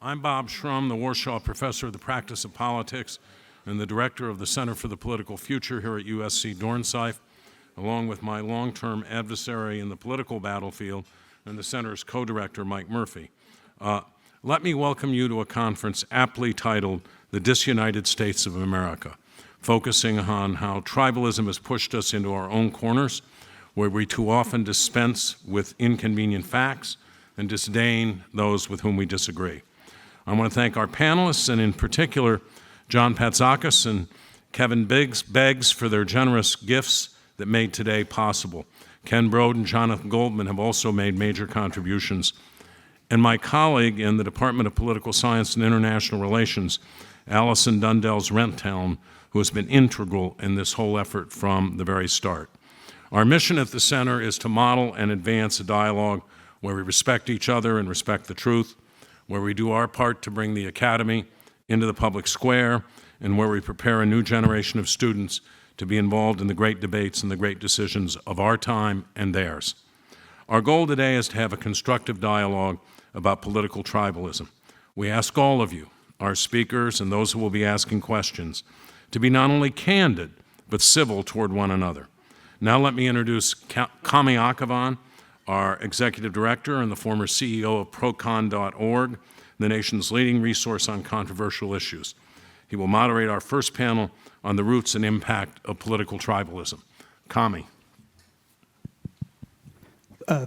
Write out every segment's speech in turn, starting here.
I'm Bob Shrum, the Warsaw Professor of the Practice of Politics and the Director of the Center for the Political Future here at USC Dornsife, along with my long-term adversary in the political battlefield and the Center's co-director, Mike Murphy. Let me welcome you to a conference aptly titled The Disunited States of America, focusing on how tribalism has pushed us into our own corners, where we too often dispense with inconvenient facts and disdain those with whom we disagree. I want to thank our panelists, and in particular, John Patzakis and Kevin Beggs for their generous gifts that made today possible. Ken Brode and Jonathan Goldman have also made major contributions. And my colleague in the Department of Political Science and International Relations, Allison Dundells-Renthelm, who has been integral in this whole effort from the very start. Our mission at the Center is to model and advance a dialogue where we respect each other and respect the truth, where we do our part to bring the academy into the public square, and where we prepare a new generation of students to be involved in the great debates and the great decisions of our time and theirs. Our goal today is to have a constructive dialogue about political tribalism. We ask all of you, our speakers and those who will be asking questions, to be not only candid, but civil toward one another. Now let me introduce Kami Akavan, our Executive Director and the former CEO of Procon.org, the nation's leading resource on controversial issues. He will moderate our first panel on the roots and impact of political tribalism. Kami.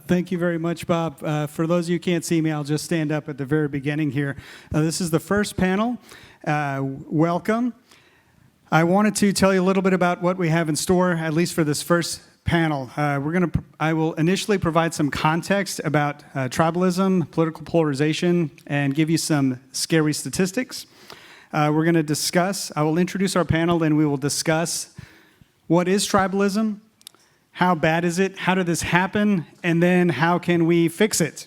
Thank you very much, Bob. For those of you who can't see me, I'll just stand up at the very beginning here. This is the first panel. Welcome. I wanted to tell you a little bit about what we have in store, at least for this first panel. I will initially provide some context about tribalism, political polarization, and give you some scary statistics. We're going to discuss, I will introduce our panel, and we will discuss what is tribalism, how bad is it, how did this happen, and then how can we fix it.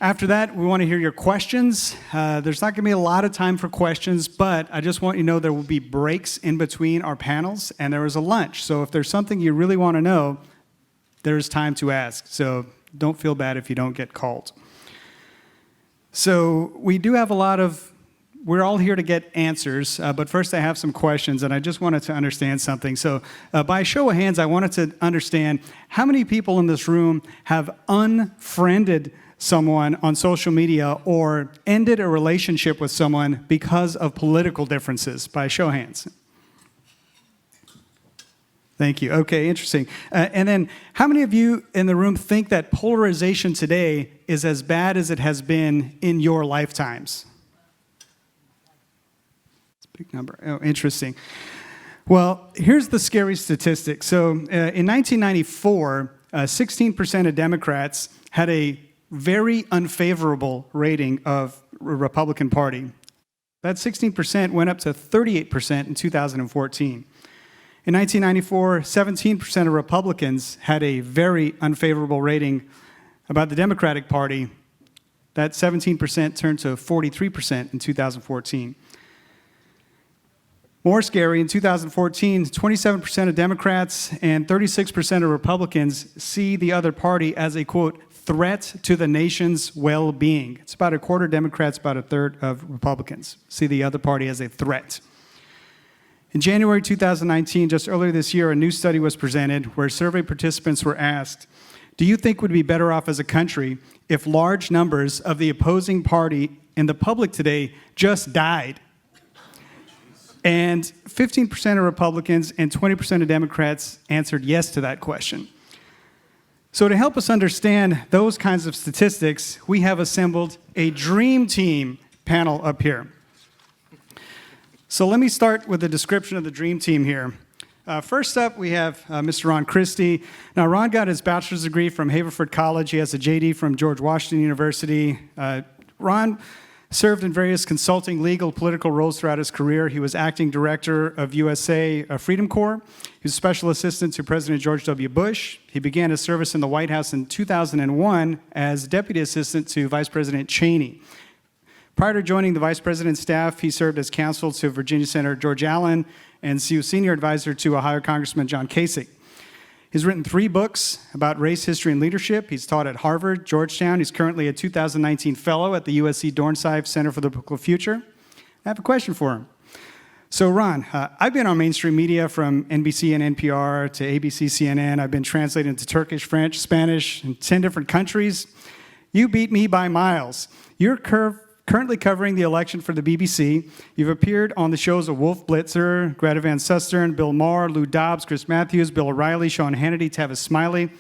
After that, we want to hear your questions. There's not going to be a lot of time for questions, but I just want you to know there will be breaks in between our panels, and there is a lunch. So if there's something you really want to know, there's time to ask. So don't feel bad if you don't get called. So we do have we're all here to get answers, but first I have some questions, and I just wanted to understand something. So by show of hands, I wanted to understand how many people in this room have unfriended someone on social media or ended a relationship with someone because of political differences? By show of hands. Thank you. Okay, interesting. And then how many of you in the room think that polarization today is as bad as it has been in your lifetimes? It's a big number. Oh, interesting. Well, here's the scary statistic. So in 1994, 16% of Democrats had a very unfavorable rating of the Republican Party. That 16% went up to 38% in 2014. In 1994, 17% of Republicans had a very unfavorable rating about the Democratic Party. That 17% turned to 43% in 2014. More scary, in 2014, 27% of Democrats and 36% of Republicans see the other party as a, quote, threat to the nation's well-being. It's about a quarter Democrats, about a third of Republicans see the other party as a threat. In January 2019, just earlier this year, a new study was presented where survey participants were asked, do you think we'd be better off as a country if large numbers of the opposing party in the public today just died? And 15% of Republicans and 20% of Democrats answered yes to that question. So to help us understand those kinds of statistics, we have assembled a dream team panel up here. So let me start with a description of the dream team here. First up, we have Mr. Ron Christie. Now, Ron got his bachelor's degree from Haverford College. He has a JD from George Washington University. Ron served in various consulting, legal, political roles throughout his career. He was acting director of USA Freedom Corps. He was special assistant to President George W. Bush. He began his service in the White House in 2001 as deputy assistant to Vice President Cheney. Prior to joining the vice president's staff, he served as counsel to Virginia Senator George Allen and senior advisor to Ohio Congressman John Kasich. He's written 3 books about race, history, and leadership. He's taught at Harvard, Georgetown. He's currently a 2019 fellow at the USC Dornsife Center for the Political Future. I have a question for him. So, Ron, I've been on mainstream media from NBC and NPR to ABC, CNN. I've been translated into Turkish, French, Spanish, in 10 different countries. You beat me by miles. You're currently covering the election for the BBC. You've appeared on the shows of Wolf Blitzer, Greta Van Susteren, Bill Maher, Lou Dobbs, Chris Matthews, Bill O'Reilly, Sean Hannity, Tavis Smiley.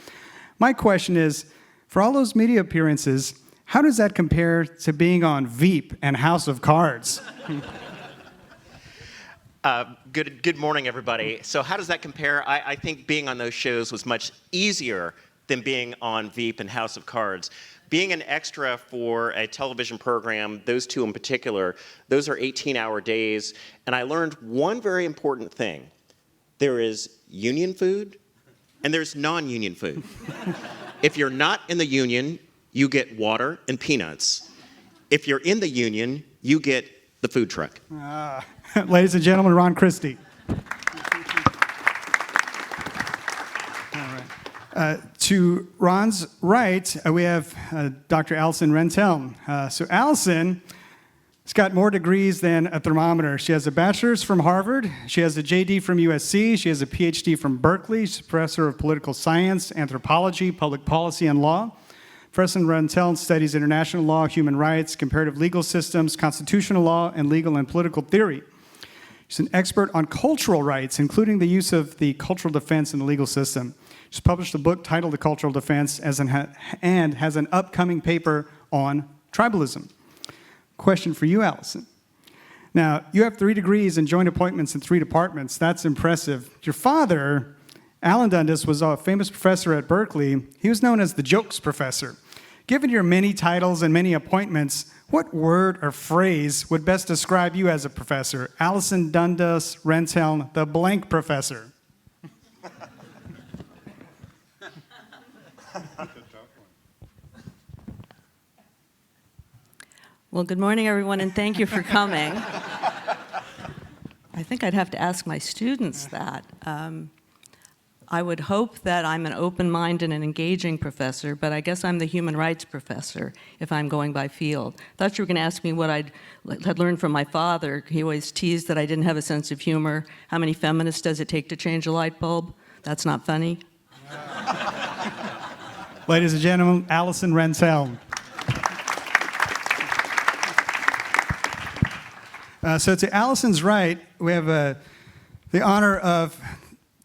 My question is, for all those media appearances, how does that compare to being on Veep and House of Cards? Good morning, everybody. So how does that compare? I think being on those shows was much easier than being on Veep and House of Cards. Being an extra for a television program, those 2 in particular, those are 18-hour days, and I learned one very important thing. There is union food, and there's non-union food. If you're not in the union, you get water and peanuts. If you're in the union, you get the food truck. Ladies and gentlemen, Ron Christie. To Ron's right, we have Dr. Allison Rentel. So Allison has got more degrees than a thermometer. She has a bachelor's from Harvard. She has a JD from USC. She has a PhD from Berkeley. She's a professor of political science, anthropology, public policy, and law. Professor Rentel studies international law, human rights, comparative legal systems, constitutional law, and legal and political theory. She's an expert on cultural rights, including the use of the cultural defense in the legal system. She's published a book titled The Cultural Defense and has an upcoming paper on tribalism. Question for you, Allison. Now, you have 3 degrees and joint appointments in 3 departments. That's impressive. Your father, Alan Dundas, was a famous professor at Berkeley. He was known as the jokes professor. Given your many titles and many appointments, what word or phrase would best describe you as a professor? Allison Dundas Rentel, the blank professor. Well, good morning, everyone, and thank you for coming. I think I'd have to ask my students that. I would hope that I'm an open-minded and engaging professor, but I guess I'm the human rights professor if I'm going by field. I thought you were going to ask me what I had learned from my father. He always teased that I didn't have a sense of humor. How many feminists does it take to change a light bulb? That's not funny. Ladies and gentlemen, Allison Rentel. So to Allison's right, we have the honor of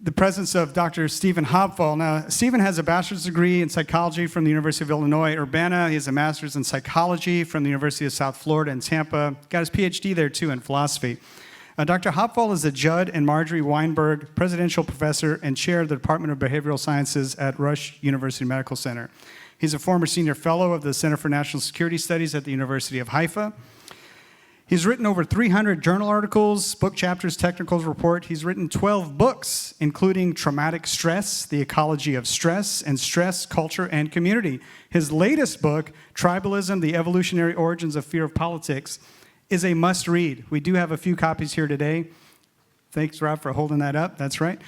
the presence of Dr. Stephen Hopple. Now, Stephen has a bachelor's degree in psychology from the University of Illinois, Urbana. He has a master's in psychology from the University of South Florida in Tampa. Got his PhD there, too, in philosophy. Dr. Hopple is a Judd and Marjorie Weinberg Presidential Professor and Chair of the Department of Behavioral Sciences at Rush University Medical Center. He's a former Senior Fellow of the Center for National Security Studies at the University of Haifa. He's written over 300 journal articles, book chapters, technical report. He's written 12 books, including Traumatic Stress, The Ecology of Stress, and Stress, Culture, and Community. His latest book, Tribalism, The Evolutionary Origins of Fear of Politics, is a must-read. We do have a few copies here today. Thanks, Rob, for holding that up. That's right.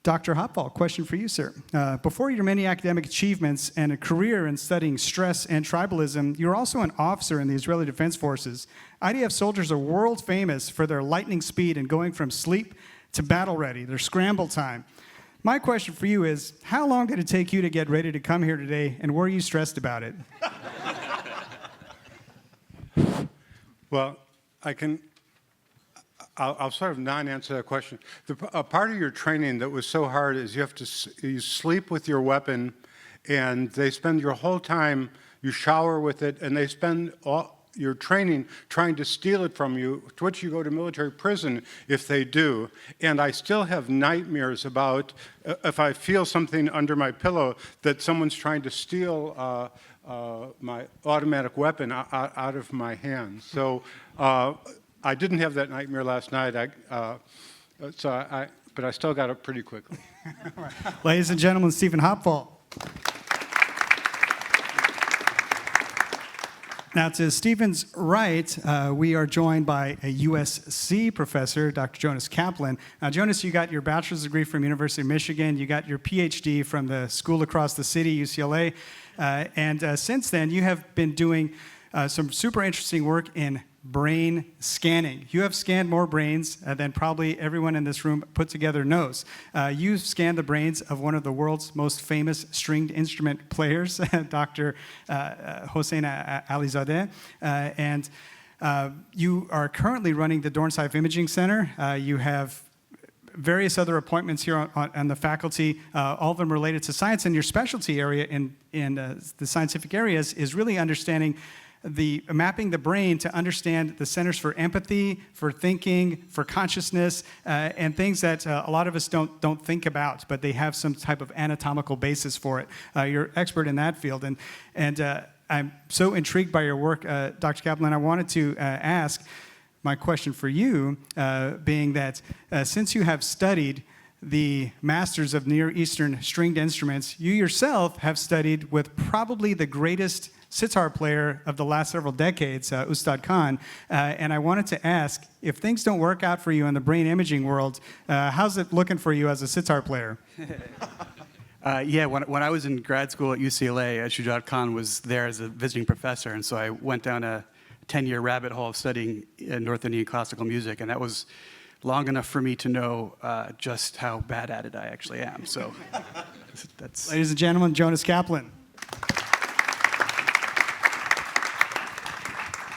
Dr. Hopple, question for you, sir. Before your many academic achievements and a career in studying stress and tribalism, you're also an officer in the Israeli Defense Forces. IDF soldiers are world famous for their lightning speed and going from sleep to battle ready, their scramble time. My question for you is, how long did it take you to get ready to come here today, and were you stressed about it? Well, I'll sort of non-answer that question. A part of your training that was so hard is you sleep with your weapon, and they spend your whole time, you shower with it, and they spend all your training trying to steal it from you, to which you go to military prison if they do. And I still have nightmares about if I feel something under my pillow that someone's trying to steal my automatic weapon out of my hands. So I didn't have that nightmare last night, but I still got up pretty quickly. Ladies and gentlemen, Stephen Hopple. Now, to Stephen's right, we are joined by a USC professor, Dr. Jonas Kaplan. Now, Jonas, you got your bachelor's degree from University of Michigan. You got your PhD from the school across the city, UCLA. And since then, you have been doing some super interesting work in brain scanning. You have scanned more brains than probably everyone in this room put together knows. You scanned the brains of one of the world's most famous stringed instrument players, Dr. Hossein Alizadeh, and you are currently running the Dornsife Imaging Center. You have various other appointments here on the faculty, all of them related to science, and your specialty area in the scientific areas is really understanding mapping the brain to understand the centers for empathy, for thinking, for consciousness, and things that a lot of us don't think about, but they have some type of anatomical basis for it. You're expert in that field, and I'm so intrigued by your work, Dr. Kaplan. I wanted to ask my question for you, being that since you have studied the masters of Near Eastern stringed instruments, you yourself have studied with probably the greatest sitar player of the last several decades, Ustad Khan, and I wanted to ask, if things don't work out for you in the brain imaging world, how's it looking for you as a sitar player? Yeah, when I was in grad school at UCLA, Ustad Khan was there as a visiting professor, and so I went down a 10-year rabbit hole of studying North Indian classical music, and that was long enough for me to know just how bad at it I actually am. So that's... Ladies and gentlemen, Jonas Kaplan.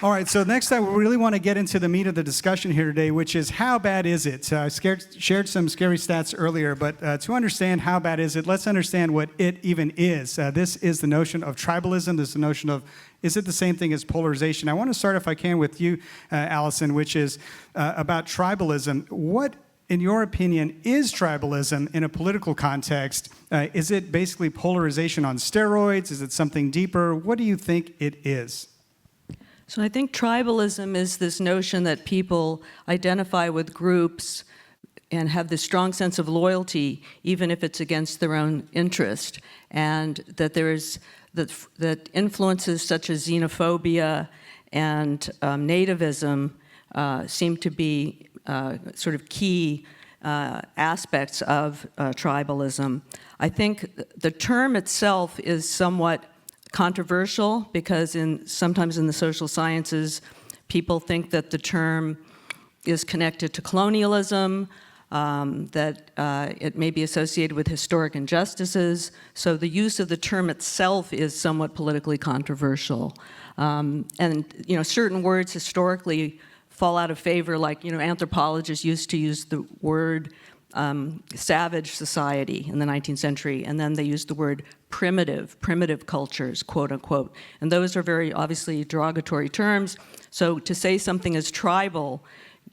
All right, so next I really want to get into the meat of the discussion here today, which is how bad is it? I shared some scary stats earlier, but to understand how bad is it, let's understand what it even is. This is the notion of tribalism. This is the notion of, is it the same thing as polarization? I want to start, if I can, with you, Allison, which is about tribalism. What, in your opinion, is tribalism in a political context? Is it basically polarization on steroids? Is it something deeper? What do you think it is? So I think tribalism is this notion that people identify with groups and have this strong sense of loyalty, even if it's against their own interest, and that that influences such as xenophobia and nativism seem to be sort of key aspects of tribalism. I think the term itself is somewhat controversial because sometimes in the social sciences, people think that the term is connected to colonialism, that it may be associated with historic injustices. So the use of the term itself is somewhat politically controversial. And certain words historically fall out of favor, like anthropologists used to use the word savage society in the 19th century, and then they used the word primitive cultures, quote unquote. And those are very obviously derogatory terms. So to say something is tribal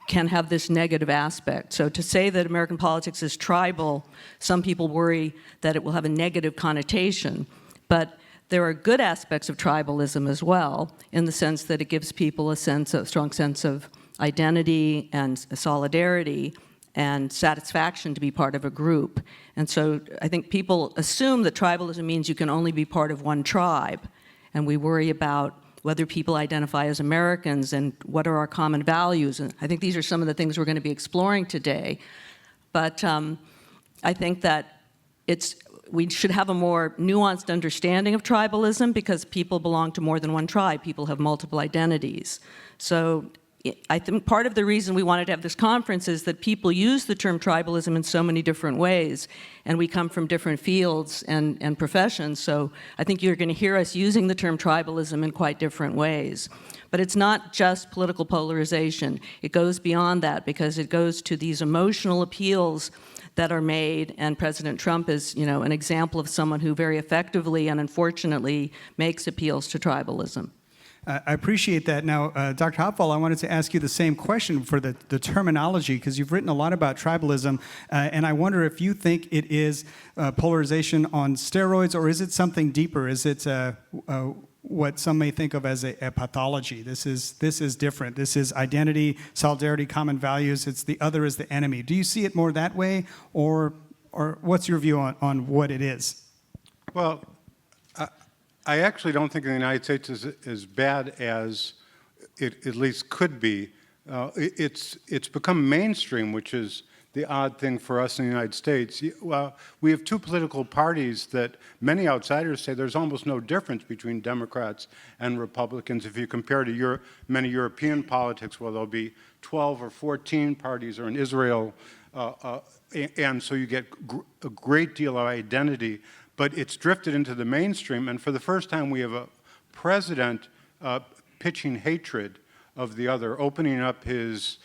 can have this negative aspect. So to say that American politics is tribal, some people worry that it will have a negative connotation. But there are good aspects of tribalism as well, in the sense that it gives people a strong sense of identity and solidarity and satisfaction to be part of a group. And so I think people assume that tribalism means you can only be part of one tribe, and we worry about whether people identify as Americans and what are our common values. And I think these are some of the things we're going to be exploring today. But I think that we should have a more nuanced understanding of tribalism because people belong to more than one tribe. People have multiple identities. So I think part of the reason we wanted to have this conference is that people use the term tribalism in so many different ways, and we come from different fields and professions, so I think you're going to hear us using the term tribalism in quite different ways. But it's not just political polarization. It goes beyond that because it goes to these emotional appeals that are made, and President Trump is, an example of someone who very effectively and unfortunately makes appeals to tribalism. I appreciate that. Now, Dr. Hopple, I wanted to ask you the same question for the terminology, because you've written a lot about tribalism, and I wonder if you think it is polarization on steroids, or is it something deeper? Is it what some may think of as a pathology? This is different. This is identity, solidarity, common values. It's the other is the enemy. Do you see it more that way, or what's your view on what it is? Well, I actually don't think the United States is as bad as it at least could be. It's become mainstream, which is the odd thing for us in the United States. Well, we have two political parties that many outsiders say there's almost no difference between Democrats and Republicans. If you compare to many European politics, where there'll be 12 or 14 parties, or in Israel, and so you get a great deal of identity, but it's drifted into the mainstream, and for the first time we have a president pitching hatred of the other, opening up his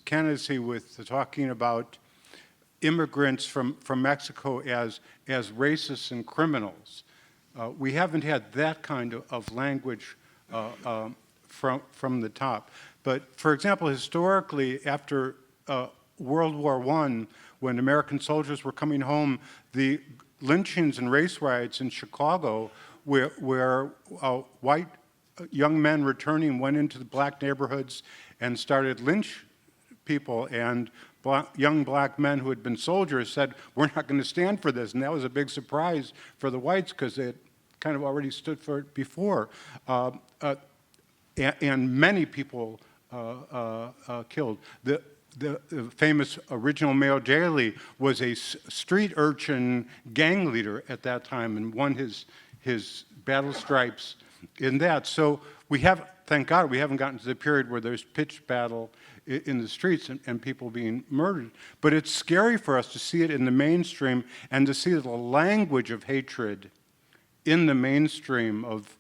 candidacy with talking about immigrants from Mexico as racists and criminals. We haven't had that kind of language from the top. But for example, historically, after World War I, when American soldiers were coming home, the lynchings and race riots in Chicago, where white young men returning went into the black neighborhoods and started lynch people, and young black men who had been soldiers said, we're not going to stand for this. And that was a big surprise for the whites because they had kind of already stood for it before. And many people killed. The famous original Mayo Daley was a street urchin gang leader at that time and won his battle stripes in that. So we have, thank God, we haven't gotten to the period where there's pitched battle in the streets and people being murdered. But it's scary for us to see it in the mainstream and to see the language of hatred in the mainstream of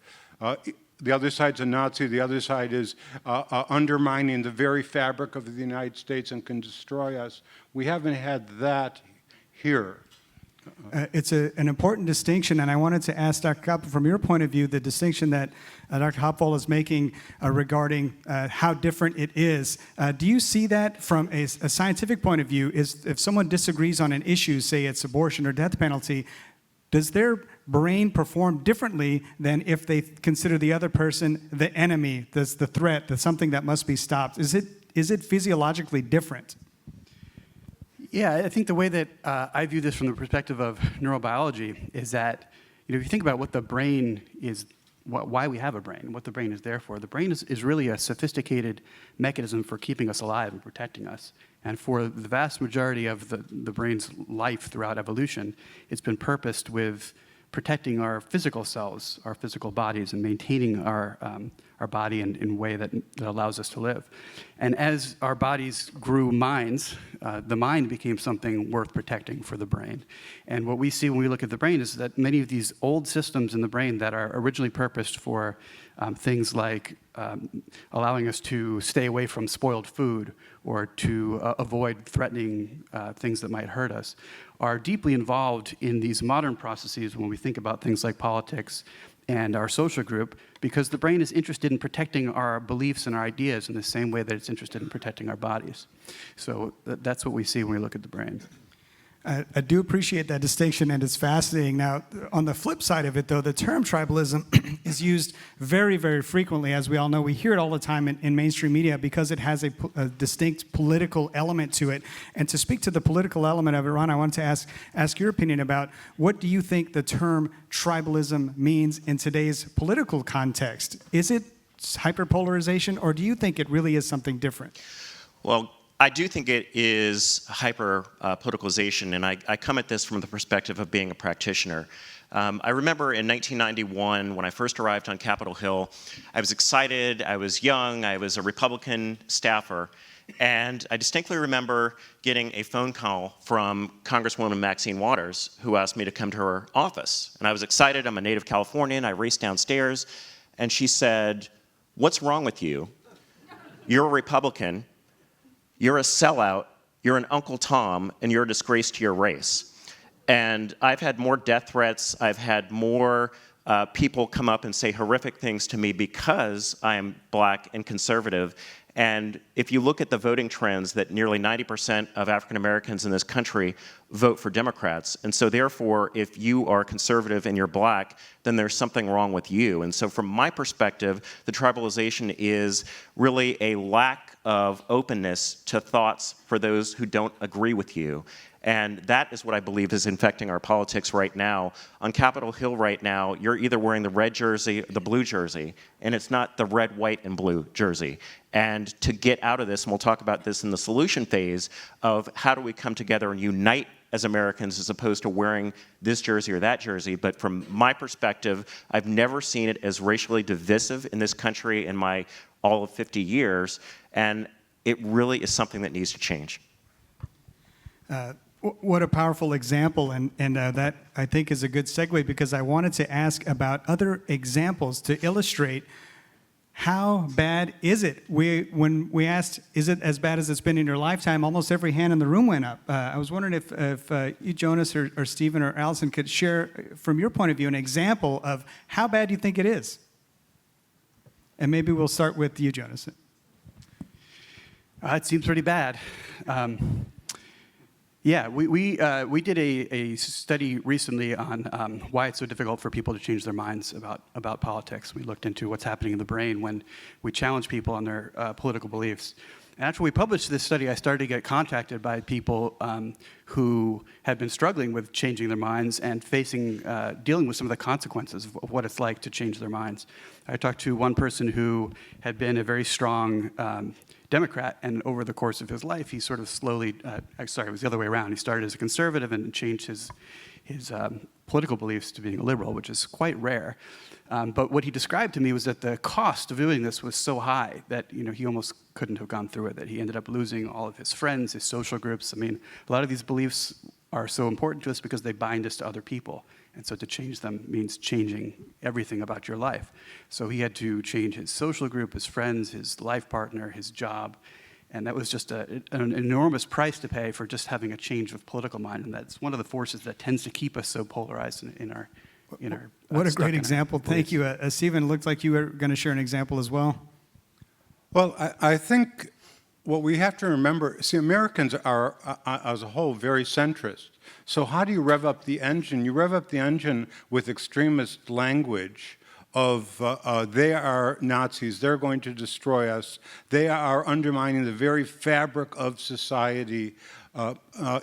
the other side's a Nazi, the other side is undermining the very fabric of the United States and can destroy us. We haven't had that here. It's an important distinction, and I wanted to ask Dr. Kaplan, from your point of view, the distinction that Dr. Hopple is making regarding how different it is. Do you see that from a scientific point of view? If someone disagrees on an issue, say it's abortion or death penalty, does their brain perform differently than if they consider the other person the enemy, the threat, the something that must be stopped? Is it physiologically different? Yeah, I think the way that I view this from the perspective of neurobiology is that, if you think about what the brain is, why we have a brain, what the brain is there for, the brain is really a sophisticated mechanism for keeping us alive and protecting us. And for the vast majority of the brain's life throughout evolution, it's been purposed with protecting our physical selves, our physical bodies, and maintaining our body in a way that allows us to live. And as our bodies grew minds, the mind became something worth protecting for the brain. And what we see when we look at the brain is that many of these old systems in the brain that are originally purposed for things like allowing us to stay away from spoiled food or to avoid threatening things that might hurt us, are deeply involved in these modern processes when we think about things like politics and our social group, because the brain is interested in protecting our beliefs and our ideas in the same way that it's interested in protecting our bodies. So that's what we see when we look at the brain. I do appreciate that distinction, and it's fascinating. Now, on the flip side of it, though, the term tribalism is used very, very frequently. As we all know, we hear it all the time in mainstream media because it has a distinct political element to it. And to speak to the political element of it, Ron, I wanted to ask your opinion about what do you think the term tribalism means in today's political context? Is it hyperpolarization, or do you think it really is something different? Well, I do think it is hyper-politicalization, and I come at this from the perspective of being a practitioner. I remember in 1991, when I first arrived on Capitol Hill, I was excited, I was young, I was a Republican staffer, and I distinctly remember getting a phone call from Congresswoman Maxine Waters, who asked me to come to her office. And I was excited, I'm a native Californian, I raced downstairs, and she said, "What's wrong with you? You're a Republican, you're a sellout, you're an Uncle Tom, and you're a disgrace to your race." And I've had more death threats, I've had more people come up and say horrific things to me because I am black and conservative. And if you look at the voting trends, that nearly 90% of African Americans in this country vote for Democrats. And so therefore, if you are conservative and you're black, then there's something wrong with you. And so from my perspective, the tribalization is really a lack of openness to thoughts for those who don't agree with you. And that is what I believe is infecting our politics right now. On Capitol Hill right now, you're either wearing the red jersey or the blue jersey, and it's not the red, white, and blue jersey. And to get out of this, and we'll talk about this in the solution phase of how do we come together and unite as Americans as opposed to wearing this jersey or that jersey. But from my perspective, I've never seen it as racially divisive in this country in my all of 50 years, and it really is something that needs to change. What a powerful example, and that I think is a good segue, because I wanted to ask about other examples to illustrate how bad is it. When we asked, is it as bad as it's been in your lifetime, almost every hand in the room went up. I was wondering if you, Jonas, or Stephen, or Allison could share, from your point of view, an example of how bad you think it is. And maybe we'll start with you, Jonas. It seems pretty bad. Yeah, we did a study recently on why it's so difficult for people to change their minds about politics. We looked into what's happening in the brain when we challenge people on their political beliefs. And after we published this study, I started to get contacted by people who had been struggling with changing their minds and dealing with some of the consequences of what it's like to change their minds. I talked to one person who had been a very strong Democrat, and over the course of his life, he sort of slowly, it was the other way around. He started as a conservative and changed his political beliefs to being a liberal, which is quite rare. But what he described to me was that the cost of doing this was so high that he almost couldn't have gone through it, that he ended up losing all of his friends, his social groups. I mean, a lot of these beliefs are so important to us because they bind us to other people. And so to change them means changing everything about your life. So he had to change his social group, his friends, his life partner, his job. And that was just an enormous price to pay for just having a change of political mind. And that's one of the forces that tends to keep us so polarized in our what a great example. Thank you. Stephen, it looked like you were going to share an example as well. Well, I think what we have to remember, Americans are, as a whole, very centrist. So how do you rev up the engine? You rev up the engine with extremist language of they are Nazis, they're going to destroy us, they are undermining the very fabric of society.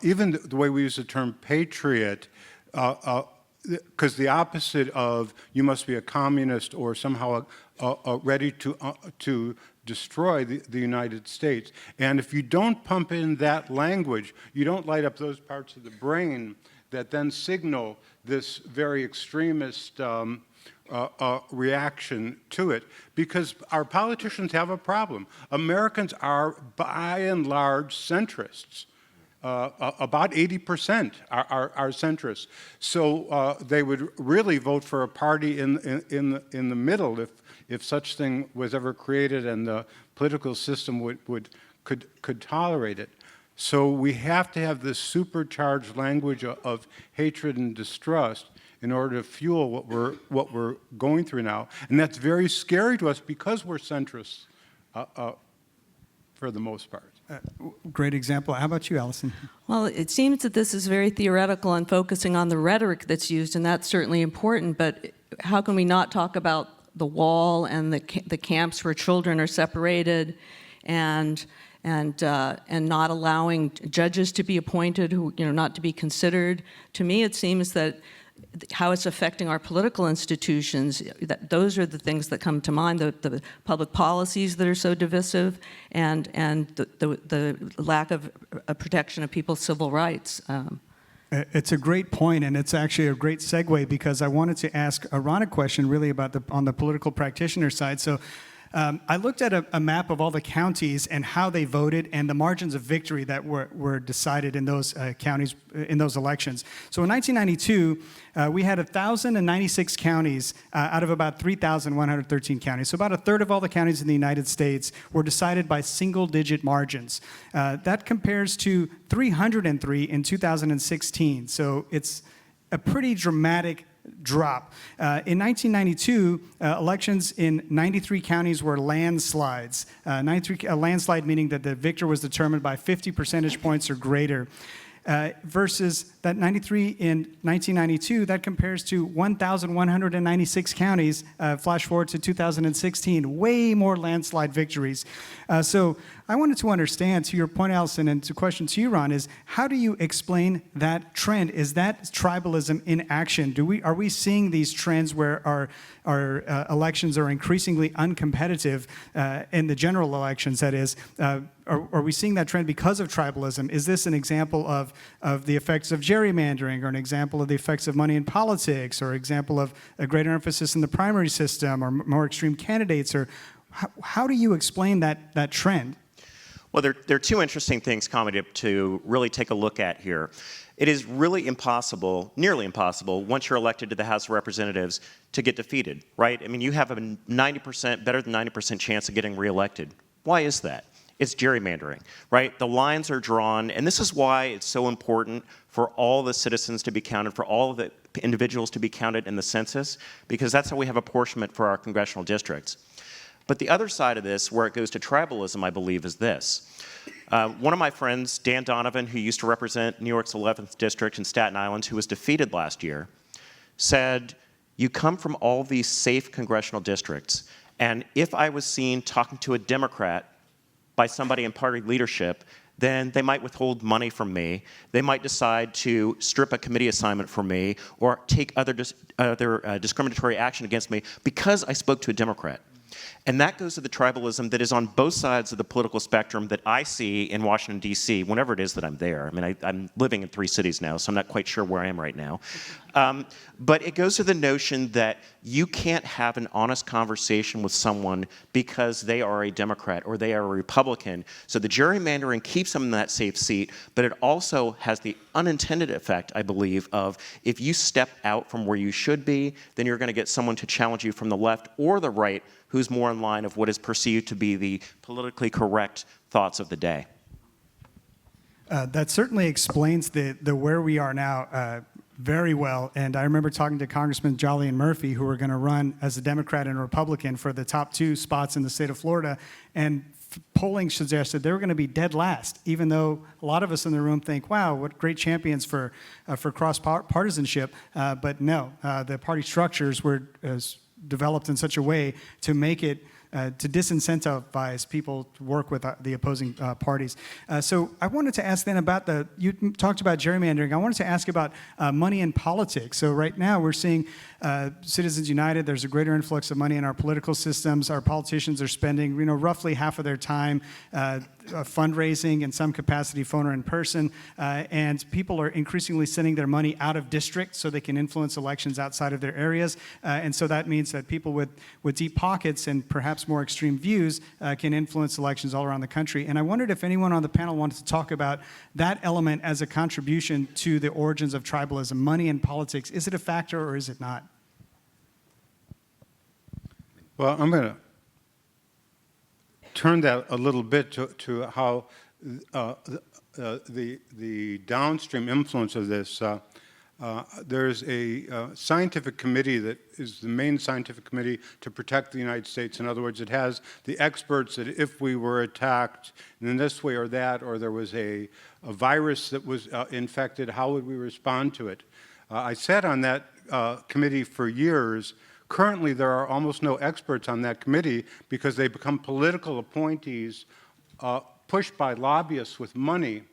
Even the way we use the term patriot, because the opposite of you must be a communist or somehow ready to destroy the United States. And if you don't pump in that language, you don't light up those parts of the brain that then signal this very extremist reaction to it, because our politicians have a problem. Americans are, by and large, centrists. About 80% are centrists. So they would really vote for a party in the middle if such thing was ever created and the political system could tolerate it. So we have to have this supercharged language of hatred and distrust in order to fuel what we're going through now. And that's very scary to us because we're centrists for the most part. Great example. How about you, Allison? Well, it seems that this is very theoretical and focusing on the rhetoric that's used, and that's certainly important, but how can we not talk about the wall and the camps where children are separated and not allowing judges to be appointed who, not to be considered? To me, it seems that how it's affecting our political institutions, those are the things that come to mind, the public policies that are so divisive, and the lack of protection of people's civil rights. It's a great point, and it's actually a great segue, because I wanted to ask a Ron a question really about on the political practitioner side. So I looked at a map of all the counties and how they voted and the margins of victory that were decided in those counties, in those elections. So in 1992, we had 1,096 counties out of about 3,113 counties. So about a third of all the counties in the United States were decided by single-digit margins. That compares to 303 in 2016. So it's a pretty dramatic drop. In 1992, elections in 93 counties were landslides. A landslide meaning that the victor was determined by 50 percentage points or greater. versus that 93 in 1992. That compares to 1,196 counties. Flash forward to 2016, way more landslide victories. So I wanted to understand, to your point, Allison, and to question to you, Ron, is how do you explain that trend? Is that tribalism in action? Are we seeing these trends where our elections are increasingly uncompetitive in the general elections, that is? Are we seeing that trend because of tribalism? Is this an example of the effects of gerrymandering, or an example of the effects of money in politics, or example of a greater emphasis in the primary system, or more extreme candidates? Or how do you explain that trend? Well, there are two interesting things, Comedy, to really take a look at here. It is really impossible, nearly impossible, once you're elected to the House of Representatives, to get defeated, right? I mean, you have a 90%, better than 90% chance of getting reelected. Why is that? It's gerrymandering, right? The lines are drawn, and this is why it's so important for all the citizens to be counted, for all of the individuals to be counted in the census, because that's how we have apportionment for our congressional districts. But the other side of this, where it goes to tribalism, I believe, is this. One of my friends, Dan Donovan, who used to represent New York's 11th District in Staten Island, who was defeated last year, said, you come from all these safe congressional districts, and if I was seen talking to a Democrat by somebody in party leadership, then they might withhold money from me. They might decide to strip a committee assignment from me, or take other discriminatory action against me because I spoke to a Democrat. And that goes to the tribalism that is on both sides of the political spectrum that I see in Washington, D.C., whenever it is that I'm there. I mean, I'm living in 3 cities now, so I'm not quite sure where I am right now. But it goes to the notion that you can't have an honest conversation with someone because they are a Democrat or they are a Republican. So the gerrymandering keeps them in that safe seat, but it also has the unintended effect, I believe, of if you step out from where you should be, then you're going to get someone to challenge you from the left or the right who's more in line of what is perceived to be the politically correct thoughts of the day. That certainly explains the where we are now very well. And I remember talking to Congressman Jolly and Murphy, who were going to run as a Democrat and a Republican for the top 2 spots in the state of Florida. And polling suggested they were going to be dead last, even though a lot of us in the room think, wow, what great champions for cross-partisanship. But no, the party structures were developed in such a way to make it to disincentivize people to work with the opposing parties. So I wanted to ask then about you talked about gerrymandering. I wanted to ask about money in politics. So right now we're seeing Citizens United, there's a greater influx of money in our political systems. Our politicians are spending, roughly half of their time fundraising in some capacity, phone or in person, and people are increasingly sending their money out of district so they can influence elections outside of their areas. And so that means that people with deep pockets and perhaps more extreme views can influence elections all around the country. And I wondered if anyone on the panel wanted to talk about that element as a contribution to the origins of tribalism, money in politics. Is it a factor or is it not? Well, I'm going to turn that a little bit to how the downstream influence of this. There's a scientific committee that is the main scientific committee to protect the United States. In other words, it has the experts that if we were attacked in this way or that, or there was a virus that was infected, how would we respond to it? I sat on that committee for years. Currently, there are almost no experts on that committee because they become political appointees pushed by lobbyists with money,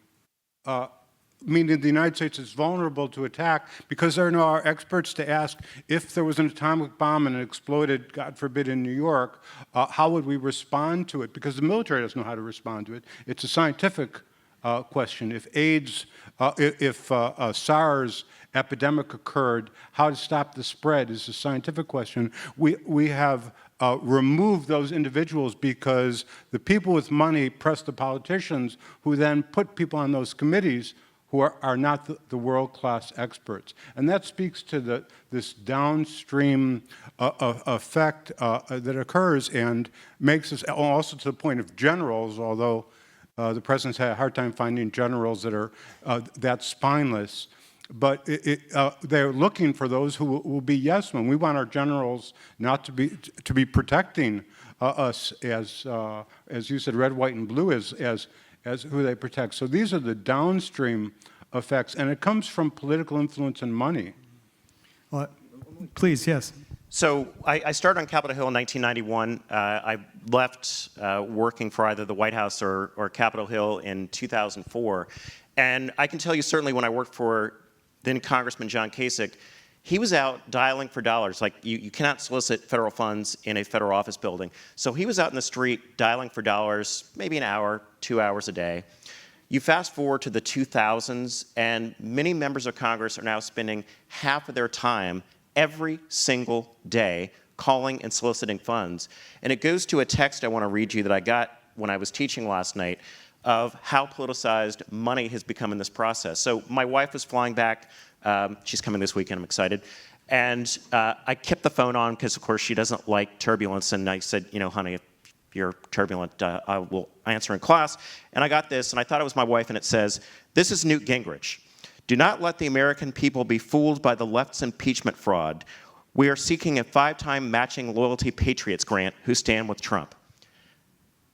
meaning the United States is vulnerable to attack because there are no experts to ask if there was an atomic bomb and it exploded, God forbid, in New York, how would we respond to it? Because the military doesn't know how to respond to it. It's a scientific question. If AIDS, if SARS epidemic occurred, how to stop the spread is a scientific question. We have removed those individuals because the people with money press the politicians who then put people on those committees who are not the world-class experts. And that speaks to this downstream effect that occurs and makes us also to the point of generals, although the president's had a hard time finding generals that are that spineless. But they're looking for those who will be yes men. We want our generals not to be protecting us as you said, red, white, and blue as who they protect. So these are the downstream effects, and it comes from political influence and money. Well, please, yes. So I started on Capitol Hill in 1991. I left working for either the White House or Capitol Hill in 2004. And I can tell you certainly when I worked for then Congressman John Kasich, he was out dialing for dollars. Like you cannot solicit federal funds in a federal office building. So he was out in the street dialing for dollars, maybe an hour, 2 hours a day. You fast forward to the 2000s, and many members of Congress are now spending half of their time every single day calling and soliciting funds. And it goes to a text I want to read you that I got when I was teaching last night of how politicized money has become in this process. So my wife was flying back. She's coming this weekend. I'm excited. And I kept the phone on because, of course, she doesn't like turbulence. And I said, you know, honey, if you're turbulent, I will answer in class. And I got this, and I thought it was my wife, and it says, "This is Newt Gingrich. Do not let the American people be fooled by the left's impeachment fraud. We are seeking a 5-time matching loyalty Patriots grant who stand with Trump."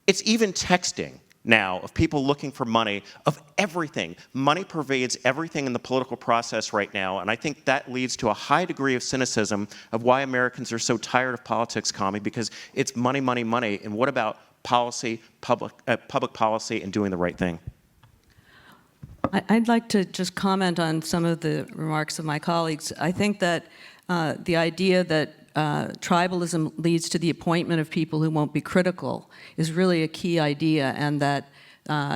It's even texting now of people looking for money, of everything. Money pervades everything in the political process right now, and I think that leads to a high degree of cynicism of why Americans are so tired of politics, Kami, because it's money, money, money, and what about policy, public policy, and doing the right thing? I'd like to just comment on some of the remarks of my colleagues. I think that the idea that tribalism leads to the appointment of people who won't be critical is really a key idea, and that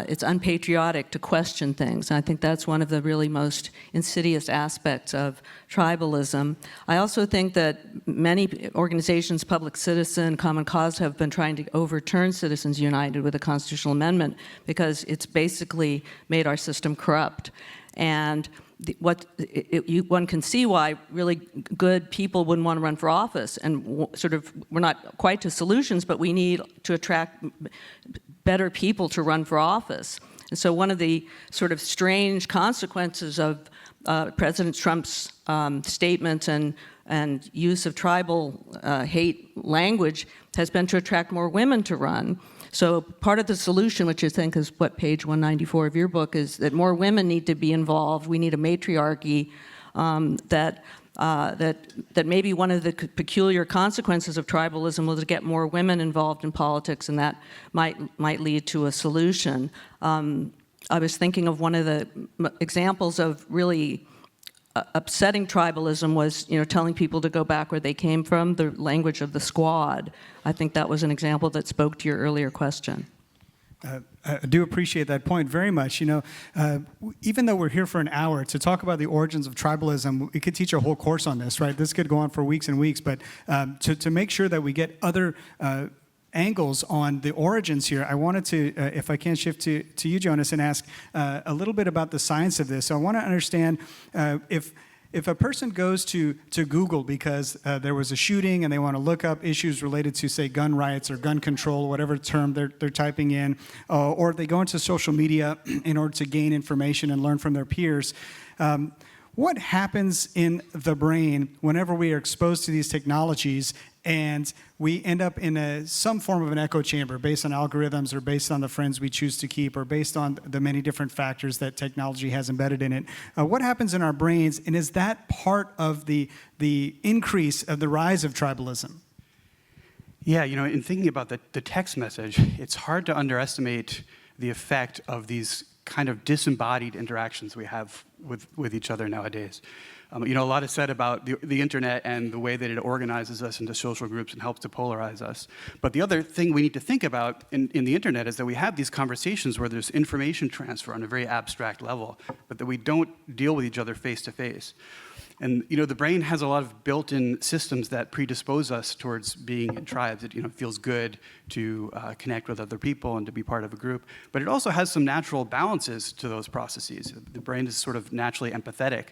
it's unpatriotic to question things. And I think that's one of the really most insidious aspects of tribalism. I also think that many organizations, Public Citizen, Common Cause, have been trying to overturn Citizens United with a constitutional amendment because it's basically made our system corrupt. And one can see why really good people wouldn't want to run for office, and sort of, we're not quite to solutions, but we need to attract better people to run for office. And so one of the sort of strange consequences of President Trump's statements and use of tribal hate language has been to attract more women to run. So part of the solution, which I think is what page 194 of your book, is that more women need to be involved. We need a matriarchy that maybe one of the peculiar consequences of tribalism was to get more women involved in politics, and that might lead to a solution. I was thinking of one of the examples of really upsetting tribalism was, you know, telling people to go back where they came from, the language of the squad. I think that was an example that spoke to your earlier question. I do appreciate that point very much. You know, even though we're here for an hour to talk about the origins of tribalism, we could teach a whole course on this, right? This could go on for weeks and weeks, but to make sure that we get other angles on the origins here, I wanted to, if I can, shift to you, Jonas, and ask a little bit about the science of this. So I want to understand if a person goes to Google because there was a shooting and they want to look up issues related to, say, gun rights or gun control, whatever term they're typing in, or they go into social media in order to gain information and learn from their peers, what happens in the brain whenever we are exposed to these technologies and we end up in some form of an echo chamber based on algorithms or based on the friends we choose to keep or based on the many different factors that technology has embedded in it? What happens in our brains, and is that part of the increase of the rise of tribalism? Yeah, you know, in thinking about the text message, it's hard to underestimate the effect of these kind of disembodied interactions we have with each other nowadays. You know, a lot is said about the internet and the way that it organizes us into social groups and helps to polarize us. But the other thing we need to think about in the internet is that we have these conversations where there's information transfer on a very abstract level, but that we don't deal with each other face to face. And, you know, the brain has a lot of built-in systems that predispose us towards being in tribes. It, you know, feels good to connect with other people and to be part of a group. But it also has some natural balances to those processes. The brain is sort of naturally empathetic,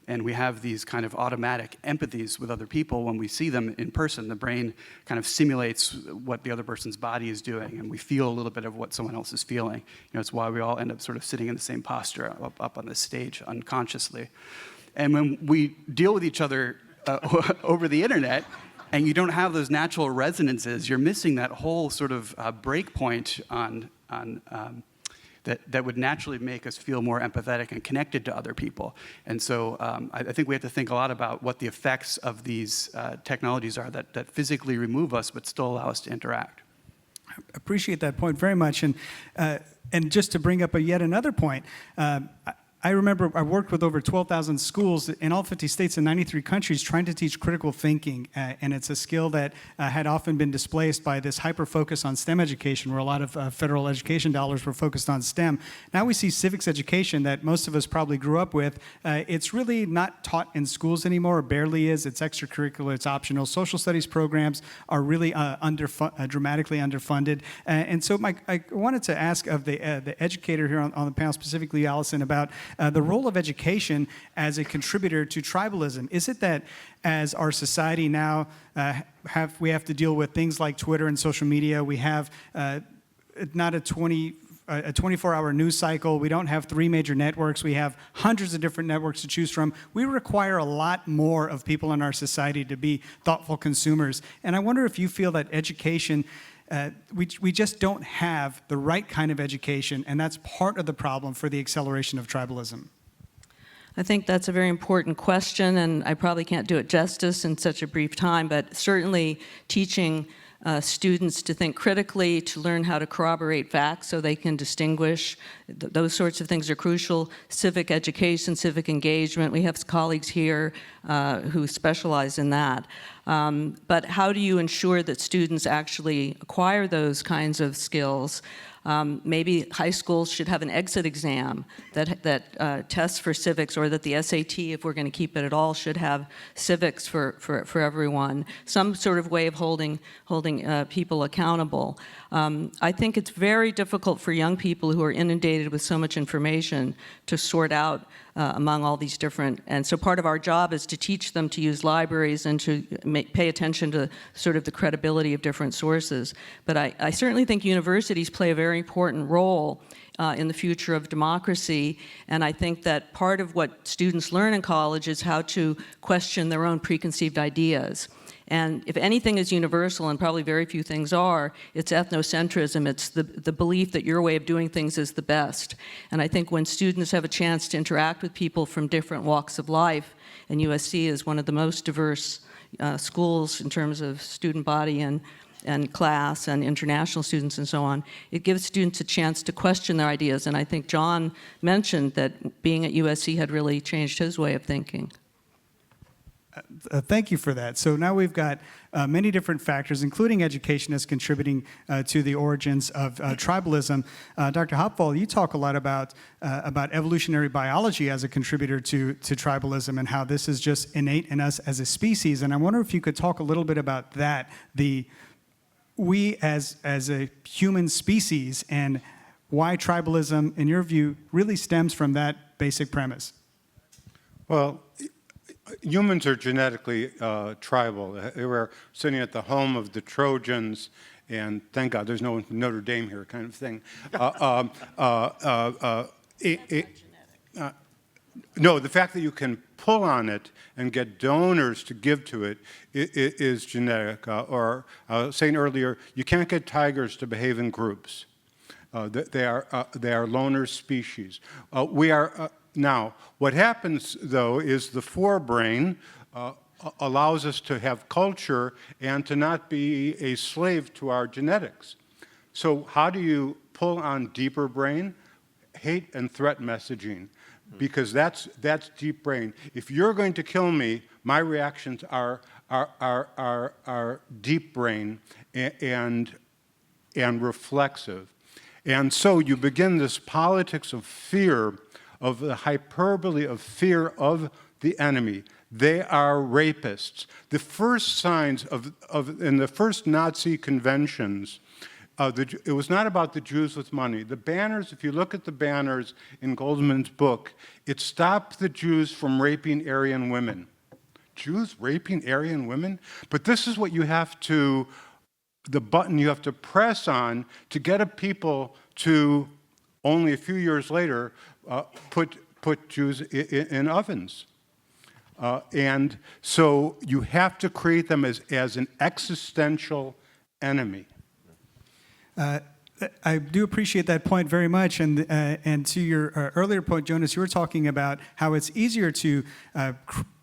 and we have these kind of automatic empathies with other people when we see them in person. The brain kind of simulates what the other person's body is doing, and we feel a little bit of what someone else is feeling. You know, it's why we all end up sort of sitting in the same posture up on the stage unconsciously. And when we deal with each other over the internet, and you don't have those natural resonances, you're missing that whole sort of break point on that would naturally make us feel more empathetic and connected to other people. And so I think we have to think a lot about what the effects of these technologies are that physically remove us but still allow us to interact. I appreciate that point very much. And just to bring up yet another point, I remember I worked with over 12,000 schools in all 50 states and 93 countries trying to teach critical thinking, and it's a skill that had often been displaced by this hyper-focus on STEM education, where a lot of federal education dollars were focused on STEM. Now we see civics education that most of us probably grew up with. It's really not taught in schools anymore, or barely is. It's extracurricular, it's optional. Social studies programs are really dramatically underfunded. And so I wanted to ask of the educator here on the panel, specifically Allison, about the role of education as a contributor to tribalism. Is it that as our society now we have to deal with things like Twitter and social media, we have not a 24-hour news cycle, we don't have 3 major networks, we have hundreds of different networks to choose from. We require a lot more of people in our society to be thoughtful consumers. And I wonder if you feel that education we just don't have the right kind of education, and that's part of the problem for the acceleration of tribalism. I think that's a very important question, and I probably can't do it justice in such a brief time, but certainly teaching students to think critically, to learn how to corroborate facts so they can distinguish. Those sorts of things are crucial. Civic education, civic engagement. We have colleagues here who specialize in that. But how do you ensure that students actually acquire those kinds of skills? Maybe high schools should have an exit exam that tests for civics, or that the SAT, if we're going to keep it at all, should have civics for everyone. Some sort of way of holding people accountable. I think it's very difficult for young people who are inundated with so much information to sort out among all these different, and so part of our job is to teach them to use libraries and to pay attention to sort of the credibility of different sources. But I certainly think universities play a very important role in the future of democracy, and I think that part of what students learn in college is how to question their own preconceived ideas. And if anything is universal, and probably very few things are, it's ethnocentrism. It's the belief that your way of doing things is the best. And I think when students have a chance to interact with people from different walks of life, and USC is one of the most diverse schools in terms of student body and class and international students and so on, it gives students a chance to question their ideas. And I think John mentioned that being at USC had really changed his way of thinking. Thank you for that. So now we've got many different factors, including education, as contributing to the origins of tribalism. Dr. Hopple, you talk a lot about evolutionary biology as a contributor to tribalism, and how this is just innate in us as a species. And I wonder if you could talk a little bit about that, we as a human species, and why tribalism, in your view, really stems from that basic premise. Well, humans are genetically tribal. They were sitting at the home of the Trojans, and thank God there's no one from Notre Dame here, kind of thing. No, the fact that you can pull on it and get donors to give to it is genetic. Or I was saying earlier, you can't get tigers to behave in groups. They are loner species. We are. Now, what happens, though, is the forebrain allows us to have culture and to not be a slave to our genetics. So how do you pull on deeper brain? Hate and threat messaging, because that's deep brain. If you're going to kill me, my reactions are deep brain and reflexive. And so you begin this politics of fear, of the hyperbole of fear of the enemy. They are rapists. The first signs in the first Nazi conventions, it was not about the Jews with money. The banners, if you look at the banners in Goldman's book, it stopped the Jews from raping Aryan women. Jews raping Aryan women? But this is what you have to, the button you have to press on to get a people to, only a few years later, put Jews in ovens. And so you have to create them as an existential enemy. I do appreciate that point very much. And to your earlier point, Jonas, you were talking about how it's easier to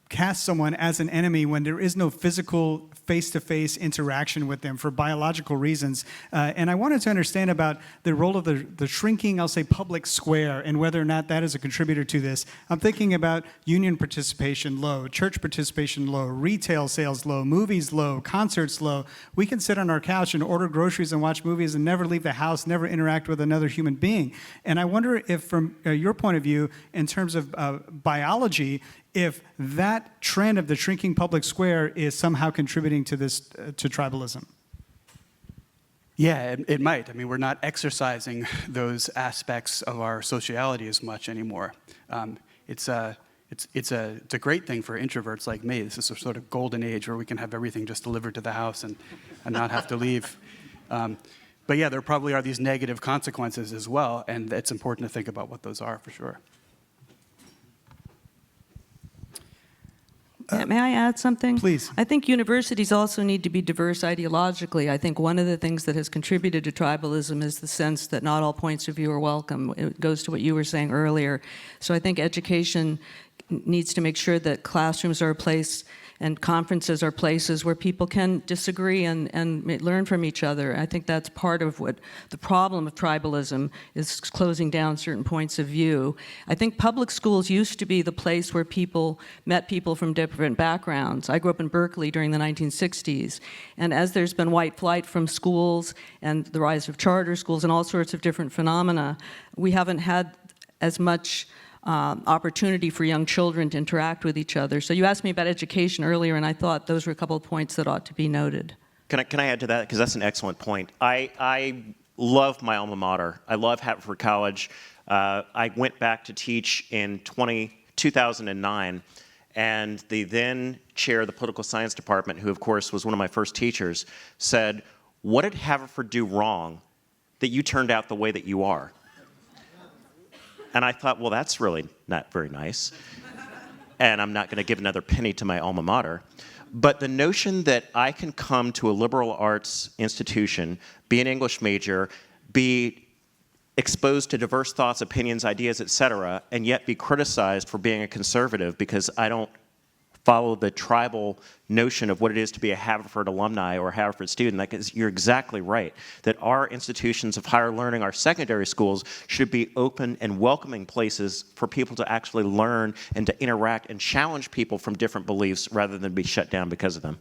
cast someone as an enemy when there is no physical face-to-face interaction with them for biological reasons. And I wanted to understand about the role of the shrinking, I'll say, public square and whether or not that is a contributor to this. I'm thinking about union participation low, church participation low, retail sales low, movies low, concerts low. We can sit on our couch and order groceries and watch movies and never leave the house, never interact with another human being. And I wonder if, from your point of view, in terms of biology, if that trend of the shrinking public square is somehow contributing to this, to tribalism. Yeah, it might. I mean, we're not exercising those aspects of our sociality as much anymore. It's a great thing for introverts like me. This is a sort of golden age where we can have everything just delivered to the house and not have to leave. But yeah, there probably are these negative consequences as well, and it's important to think about what those are for sure. May I add something? Please. I think universities also need to be diverse ideologically. I think one of the things that has contributed to tribalism is the sense that not all points of view are welcome. It goes to what you were saying earlier. So I think education needs to make sure that classrooms are a place and conferences are places where people can disagree and learn from each other. I think that's part of what the problem of tribalism is, closing down certain points of view. I think public schools used to be the place where people met people from different backgrounds. I grew up in Berkeley during the 1960s, and as there's been white flight from schools and the rise of charter schools and all sorts of different phenomena, we haven't had as much opportunity for young children to interact with each other. So you asked me about education earlier, and I thought those were a couple of points that ought to be noted. Can I add to that? Because that's an excellent point. I love my alma mater. I love Haverford College. I went back to teach in 2009, and the then chair of the political science department, who of course was one of my first teachers, said, "What did Haverford do wrong that you turned out the way that you are?" And I thought, well, that's really not very nice. And I'm not going to give another penny to my alma mater. But the notion that I can come to a liberal arts institution, be an English major, be exposed to diverse thoughts, opinions, ideas, et cetera, and yet be criticized for being a conservative because I don't follow the tribal notion of what it is to be a Haverford alumni or a Haverford student. Like, you're exactly right, that our institutions of higher learning, our secondary schools, should be open and welcoming places for people to actually learn and to interact and challenge people from different beliefs rather than be shut down because of them.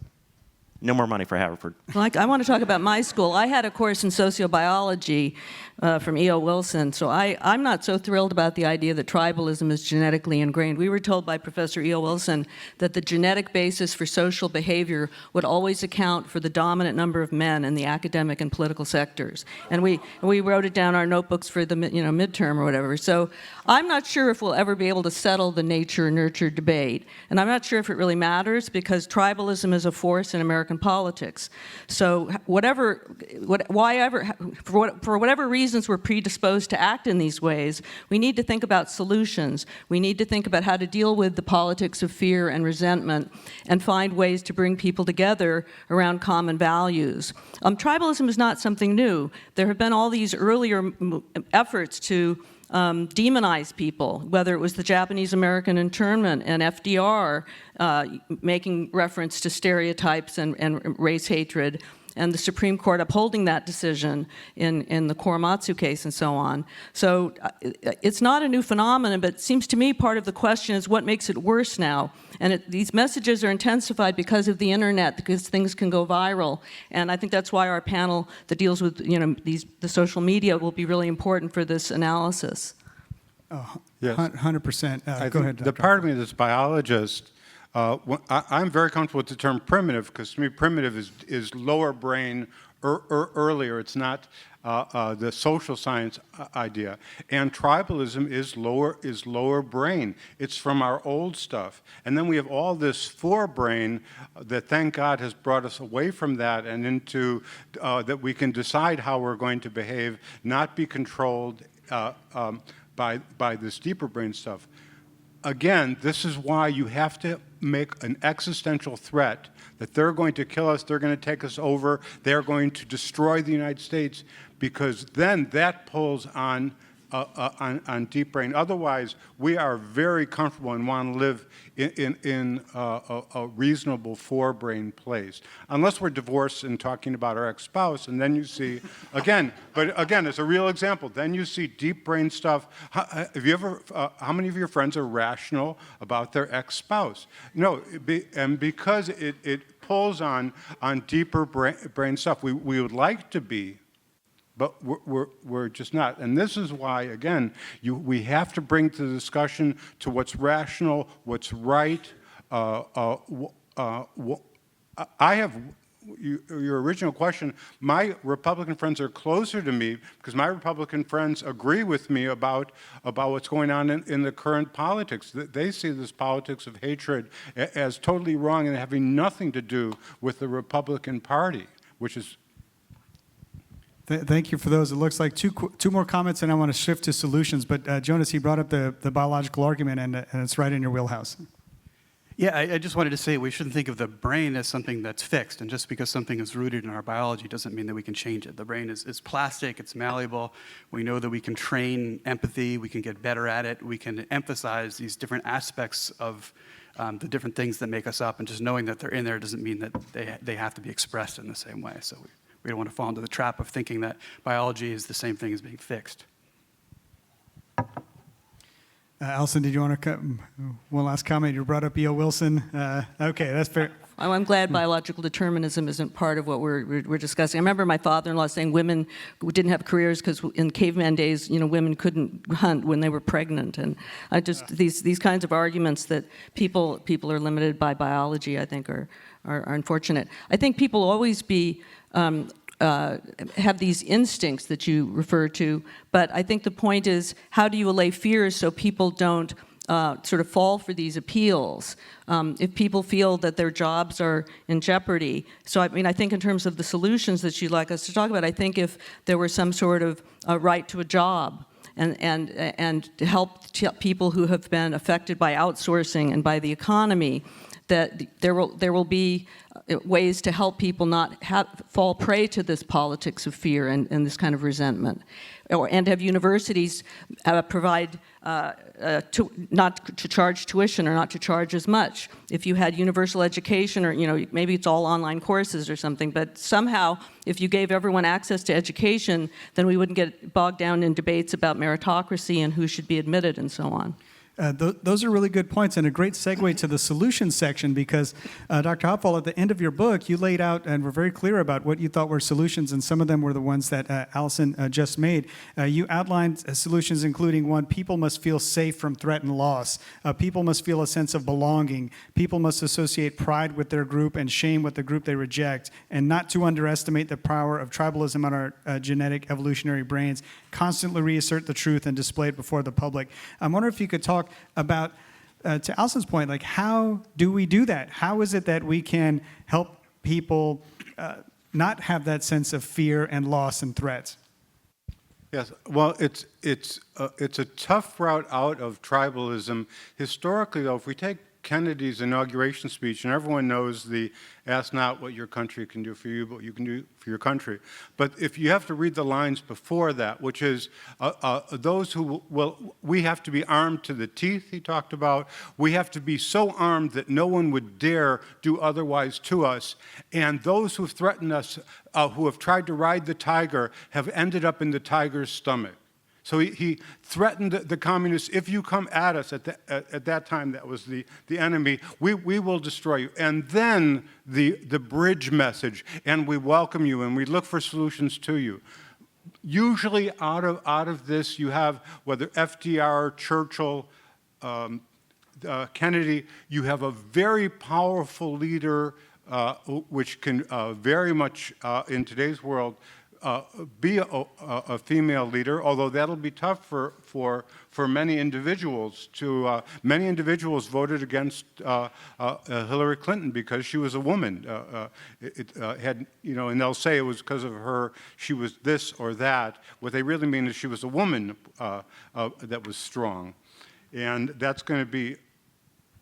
No more money for Haverford. Well, I want to talk about my school. I had a course in sociobiology from E.O. Wilson, so I'm not so thrilled about the idea that tribalism is genetically ingrained. We were told by Professor E.O. Wilson that the genetic basis for social behavior would always account for the dominant number of men in the academic and political sectors. And we wrote it down in our notebooks for the midterm or whatever. So I'm not sure if we'll ever be able to settle the nature-nurture debate. And I'm not sure if it really matters, because tribalism is a force in American politics. So for whatever reasons we're predisposed to act in these ways, we need to think about solutions. We need to think about how to deal with the politics of fear and resentment and find ways to bring people together around common values. Tribalism is not something new. There have been all these earlier efforts to demonize people, whether it was the Japanese-American internment and FDR making reference to stereotypes and race hatred, and the Supreme Court upholding that decision in the Korematsu case and so on. So it's not a new phenomenon, but it seems to me part of the question is what makes it worse now. And these messages are intensified because of the internet, because things can go viral. And I think that's why our panel that deals with the social media will be really important for this analysis. Oh, Yes. 100%. Go ahead, The Dr. part of me that's biologist, I'm very comfortable with the term primitive, because to me primitive is lower brain earlier. It's not the social science idea. And tribalism is lower brain. It's from our old stuff. And then we have all this forebrain that, thank God, has brought us away from that and into that we can decide how we're going to behave, not be controlled by this deeper brain stuff. again, this is why you have to make an existential threat that they're going to kill us, they're going to take us over, they're going to destroy the United States, because then that pulls on deep brain. Otherwise, we are very comfortable and want to live in a reasonable forebrain place. Unless we're divorced and talking about our ex-spouse, and then you see, again, but again, it's a real example. Then you see deep brain stuff. Have you ever, how many of your friends are rational about their ex-spouse? No, and because it pulls on deeper brain stuff. We would like to be, but we're just not. And this is why, again, we have to bring the discussion to what's rational, what's right. I have your original question. My Republican friends are closer to me because my Republican friends agree with me about what's going on in the current politics. They see this politics of hatred as totally wrong and having nothing to do with the Republican Party, which is. Thank you for those. It looks like two more comments, and I want to shift to solutions. But Jonas, he brought up the biological argument, and it's right in your wheelhouse. Yeah, I just wanted to say we shouldn't think of the brain as something that's fixed. And just because something is rooted in our biology doesn't mean that we can change it. The brain is plastic, it's malleable. We know that we can train empathy, we can get better at it, we can emphasize these different aspects of the different things that make us up. And just knowing that they're in there doesn't mean that they have to be expressed in the same way. So we don't want to fall into the trap of thinking that biology is the same thing as being fixed. Alison, did you want to come? One last comment. You brought up E.O. Wilson. Okay, that's fair. I'm glad biological determinism isn't part of what we're discussing. I remember my father-in-law saying women didn't have careers because in caveman days, women couldn't hunt when they were pregnant, and I just these kinds of arguments that people are limited by biology, I think, are unfortunate. I think people always be have these instincts that you refer to, but I think the point is, how do you allay fears so people don't sort of fall for these appeals? If people feel that their jobs are in jeopardy. So I think in terms of the solutions that you'd like us to talk about, I think if there were some sort of right to a job, and to help people who have been affected by outsourcing and by the economy, that there will be ways to help people not fall prey to this politics of fear and this kind of resentment, and have universities provide not to charge tuition or not to charge as much. If you had universal education, or maybe it's all online courses or something, but somehow if you gave everyone access to education, then we wouldn't get bogged down in debates about meritocracy and who should be admitted and so on. Those are really good points, and a great segue to the solutions section, because Dr. Hopple, at the end of your book, you laid out and were very clear about what you thought were solutions, and some of them were the ones that Alison just made. You outlined solutions including, one, people must feel safe from threat and loss. People must feel a sense of belonging. People must associate pride with their group and shame with the group they reject, and not to underestimate the power of tribalism on our genetic evolutionary brains. Constantly reassert the truth and display it before the public. I'm wondering if you could talk about, to Alison's point, like, how do we do that? How is it that we can help people not have that sense of fear and loss and threats? Yes, well, it's a tough route out of tribalism. Historically, though, if we take Kennedy's inauguration speech, and everyone knows the ask not what your country can do for you, but what you can do for your country. But if you have to read the lines before that, which is those who, we have to be armed to the teeth, he talked about. We have to be so armed that no one would dare do otherwise to us. And those who have threatened us, who have tried to ride the tiger, have ended up in the tiger's stomach. So he threatened the communists, if you come at us at that time, that was the enemy, we will destroy you. And then the bridge message, and we welcome you, and we look for solutions to you. Usually out of this, you have, whether FDR, Churchill, Kennedy, you have a very powerful leader, which can very much, in today's world, be a female leader, although that'll be tough for many individuals. Many individuals voted against Hillary Clinton because she was a woman. And they'll say it was because of her, she was this or that. What they really mean is she was a woman that was strong. And that's going to be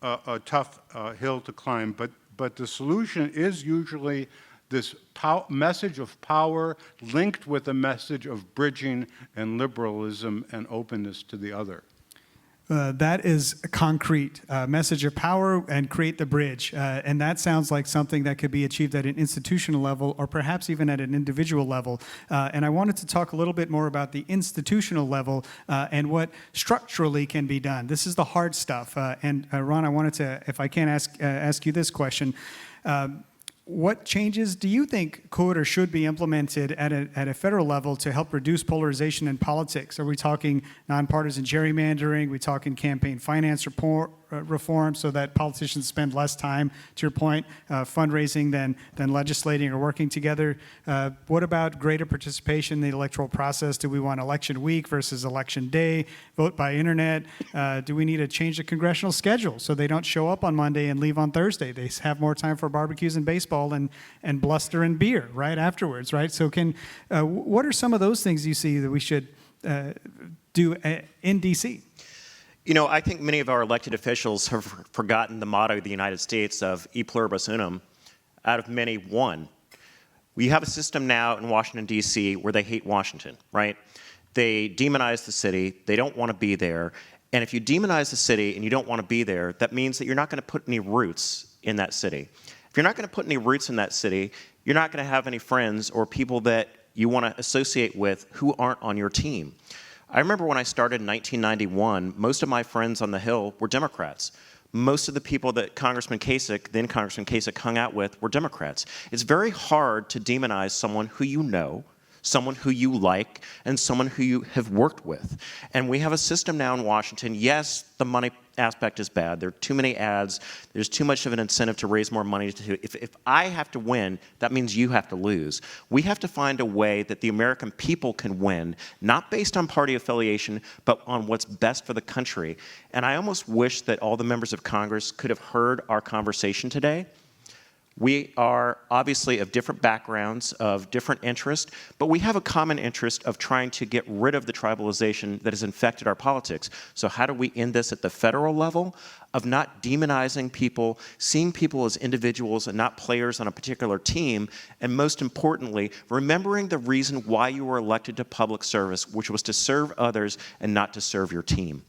a tough hill to climb. But the solution is usually this message of power linked with a message of bridging and liberalism and openness to the other. That is a concrete message of power and create the bridge. And that sounds like something that could be achieved at an institutional level or perhaps even at an individual level. And I wanted to talk a little bit more about the institutional level and what structurally can be done. This is the hard stuff. And Ron, I wanted to, if I can ask you this question. What changes do you think could or should be implemented at a federal level to help reduce polarization in politics? Are we talking nonpartisan gerrymandering? Are we talking campaign finance reform so that politicians spend less time, to your point, fundraising than legislating or working together? What about greater participation in the electoral process? Do we want election week versus election day, vote by internet? Do we need to change the congressional schedule so they don't show up on Monday and leave on Thursday? They have more time for barbecues and baseball and bluster and beer right afterwards, right? So what are some of those things you see that we should do in D.C.? You know, I think many of our elected officials have forgotten the motto of the United States of e pluribus unum, out of many, one. We have a system now in Washington, D.C., where they hate Washington, right? They demonize the city. They don't want to be there. And if you demonize the city and you don't want to be there, that means that you're not going to put any roots in that city. If you're not going to put any roots in that city, you're not going to have any friends or people that you want to associate with who aren't on your team. I remember when I started in 1991, most of my friends on the Hill were Democrats. Most of the people that Congressman Kasich, then Congressman Kasich, hung out with were Democrats. It's very hard to demonize someone who you know, someone who you like, and someone who you have worked with. And we have a system now in Washington. Yes, the money aspect is bad. There are too many ads. There's too much of an incentive to raise more money. If I have to win, that means you have to lose. We have to find a way that the American people can win, not based on party affiliation, but on what's best for the country. And I almost wish that all the members of Congress could have heard our conversation today. We are obviously of different backgrounds, of different interests, but we have a common interest of trying to get rid of the tribalization that has infected our politics. So how do we end this at the federal level of not demonizing people, seeing people as individuals and not players on a particular team, and most importantly, remembering the reason why you were elected to public service, which was to serve others and not to serve your team.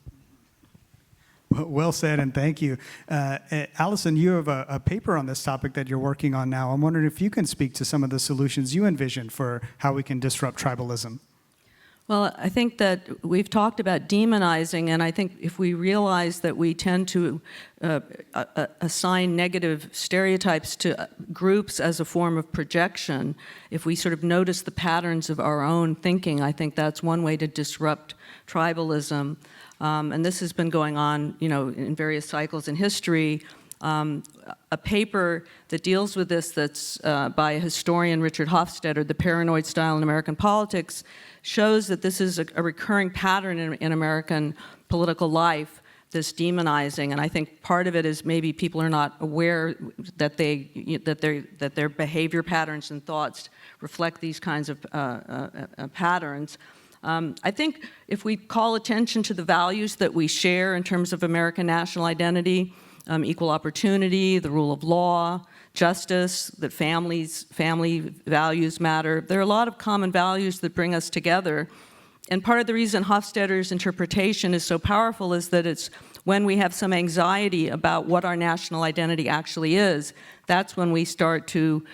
Well said, and thank you. Allison, you have a paper on this topic that you're working on now. I'm wondering if you can speak to some of the solutions you envision for how we can disrupt tribalism. Well, I think that we've talked about demonizing, and I think if we realize that we tend to assign negative stereotypes to groups as a form of projection, if we sort of notice the patterns of our own thinking, I think that's one way to disrupt tribalism. And this has been going on, you know, in various cycles in history. A paper that deals with this that's by historian Richard Hofstadter, The Paranoid Style in American Politics, shows that this is a recurring pattern in American political life, this demonizing. And I think part of it is maybe people are not aware that that their behavior patterns and thoughts reflect these kinds of patterns. I think if we call attention to the values that we share in terms of American national identity, equal opportunity, the rule of law, justice, that family values matter. There are a lot of common values that bring us together. And part of the reason Hofstadter's interpretation is so powerful is that it's when we have some anxiety about what our national identity actually is, that's when we start to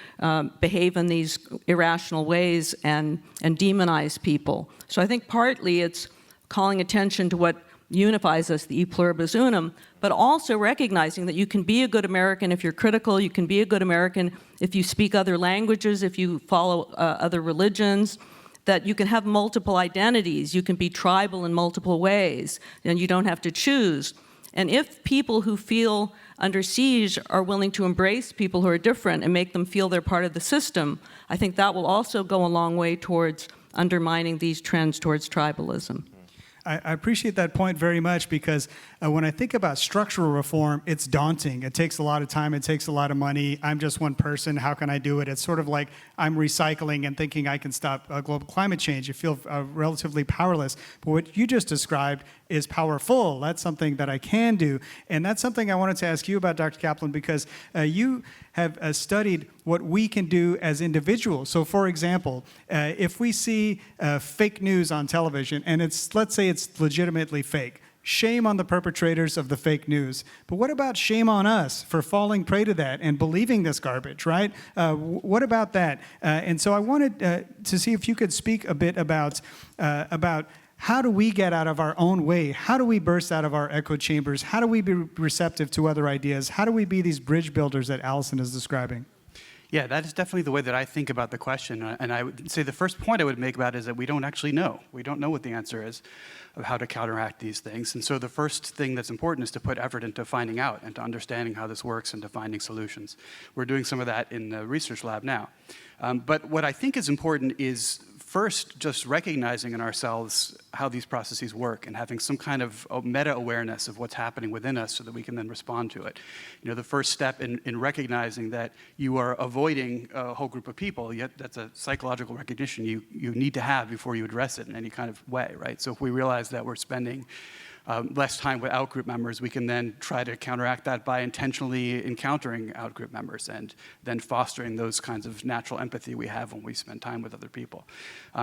behave in these irrational ways and demonize people. So I think partly it's calling attention to what unifies us, the e pluribus unum, but also recognizing that you can be a good American if you're critical, you can be a good American if you speak other languages, if you follow other religions, that you can have multiple identities, you can be tribal in multiple ways, and you don't have to choose. And if people who feel under siege are willing to embrace people who are different and make them feel they're part of the system, I think that will also go a long way towards undermining these trends towards tribalism. I appreciate that point very much because when I think about structural reform, it's daunting. It takes a lot of time. It takes a lot of money. I'm just one person. How can I do it? It's sort of like I'm recycling and thinking I can stop global climate change. You feel relatively powerless. But what you just described is powerful. That's something that I can do. And that's something I wanted to ask you about, Dr. Kaplan, because you have studied what we can do as individuals. So for example, if we see fake news on television, and let's say it's legitimately fake, shame on the perpetrators of the fake news. But what about shame on us for falling prey to that and believing this garbage, right? What about that? And so I wanted to see if you could speak a bit about how do we get out of our own way? How do we burst out of our echo chambers? How do we be receptive to other ideas? How do we be these bridge builders that Allison is describing? Yeah, that is definitely the way that I think about the question. And I would say the first point I would make about it is that we don't actually know. We don't know what the answer is of how to counteract these things. And so the first thing that's important is to put effort into finding out and to understanding how this works and to finding solutions. We're doing some of that in the research lab now. But what I think is important is first just recognizing in ourselves how these processes work and having some kind of meta-awareness of what's happening within us so that we can then respond to it. You know, the first step in recognizing that you are avoiding a whole group of people, yet that's a psychological recognition you need to have before you address it in any kind of way, right? So if we realize that we're spending less time with out-group members, we can then try to counteract that by intentionally encountering out-group members and then fostering those kinds of natural empathy we have when we spend time with other people.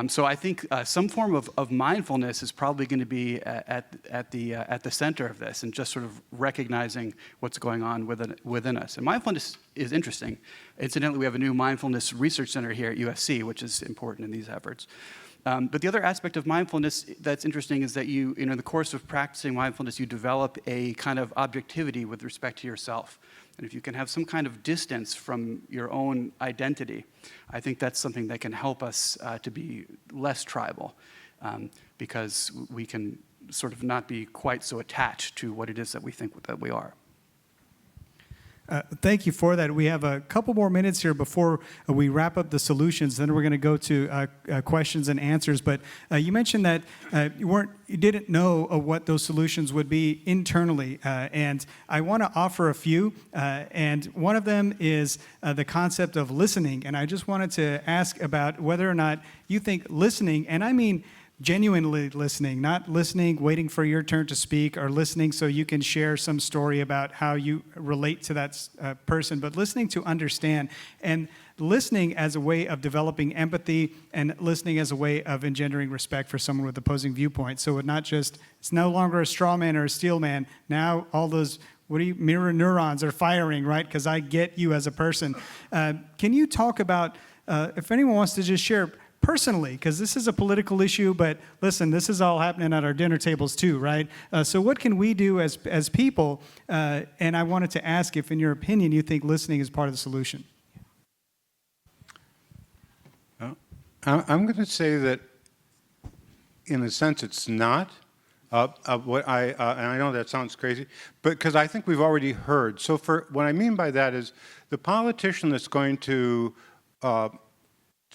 So I think some form of mindfulness is probably going to be at the center of this, and just sort of recognizing what's going on within us. And mindfulness is interesting. Incidentally, we have a new mindfulness research center here at USC, which is important in these efforts. But the other aspect of mindfulness that's interesting is that in the course of practicing mindfulness, you develop a kind of objectivity with respect to yourself. And if you can have some kind of distance from your own identity, I think that's something that can help us to be less tribal, because we can sort of not be quite so attached to what it is that we think that we are. Thank you for that. We have a couple more minutes here before we wrap up the solutions. Then we're going to go to questions and answers. But you mentioned that you didn't know what those solutions would be internally, and I want to offer a few. And one of them is the concept of listening. And I just wanted to ask about whether or not you think listening, and I mean genuinely listening, not listening, waiting for your turn to speak, or listening so you can share some story about how you relate to that person, but listening to understand, and listening as a way of developing empathy, and listening as a way of engendering respect for someone with opposing viewpoints. So it's no longer a straw man or a steel man. Now all those mirror neurons are firing, right? Because I get you as a person. Can you talk about, if anyone wants to just share personally, because this is a political issue, but listen, this is all happening at our dinner tables too, right? So what can we do as people? And I wanted to ask if, in your opinion, you think listening is part of the solution. I'm going to say that, in a sense, it's not. And I know that sounds crazy, but because I think we've already heard. So what I mean by that is the politician that's going to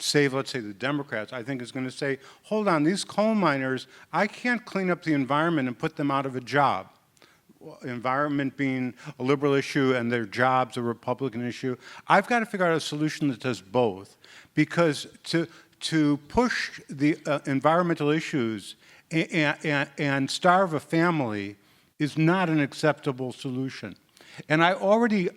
save, let's say, the Democrats, I think is going to say, hold on, these coal miners, I can't clean up the environment and put them out of a job. Environment being a liberal issue and their jobs a Republican issue. I've got to figure out a solution that does both, because to push the environmental issues and starve a family is not an acceptable solution. And I already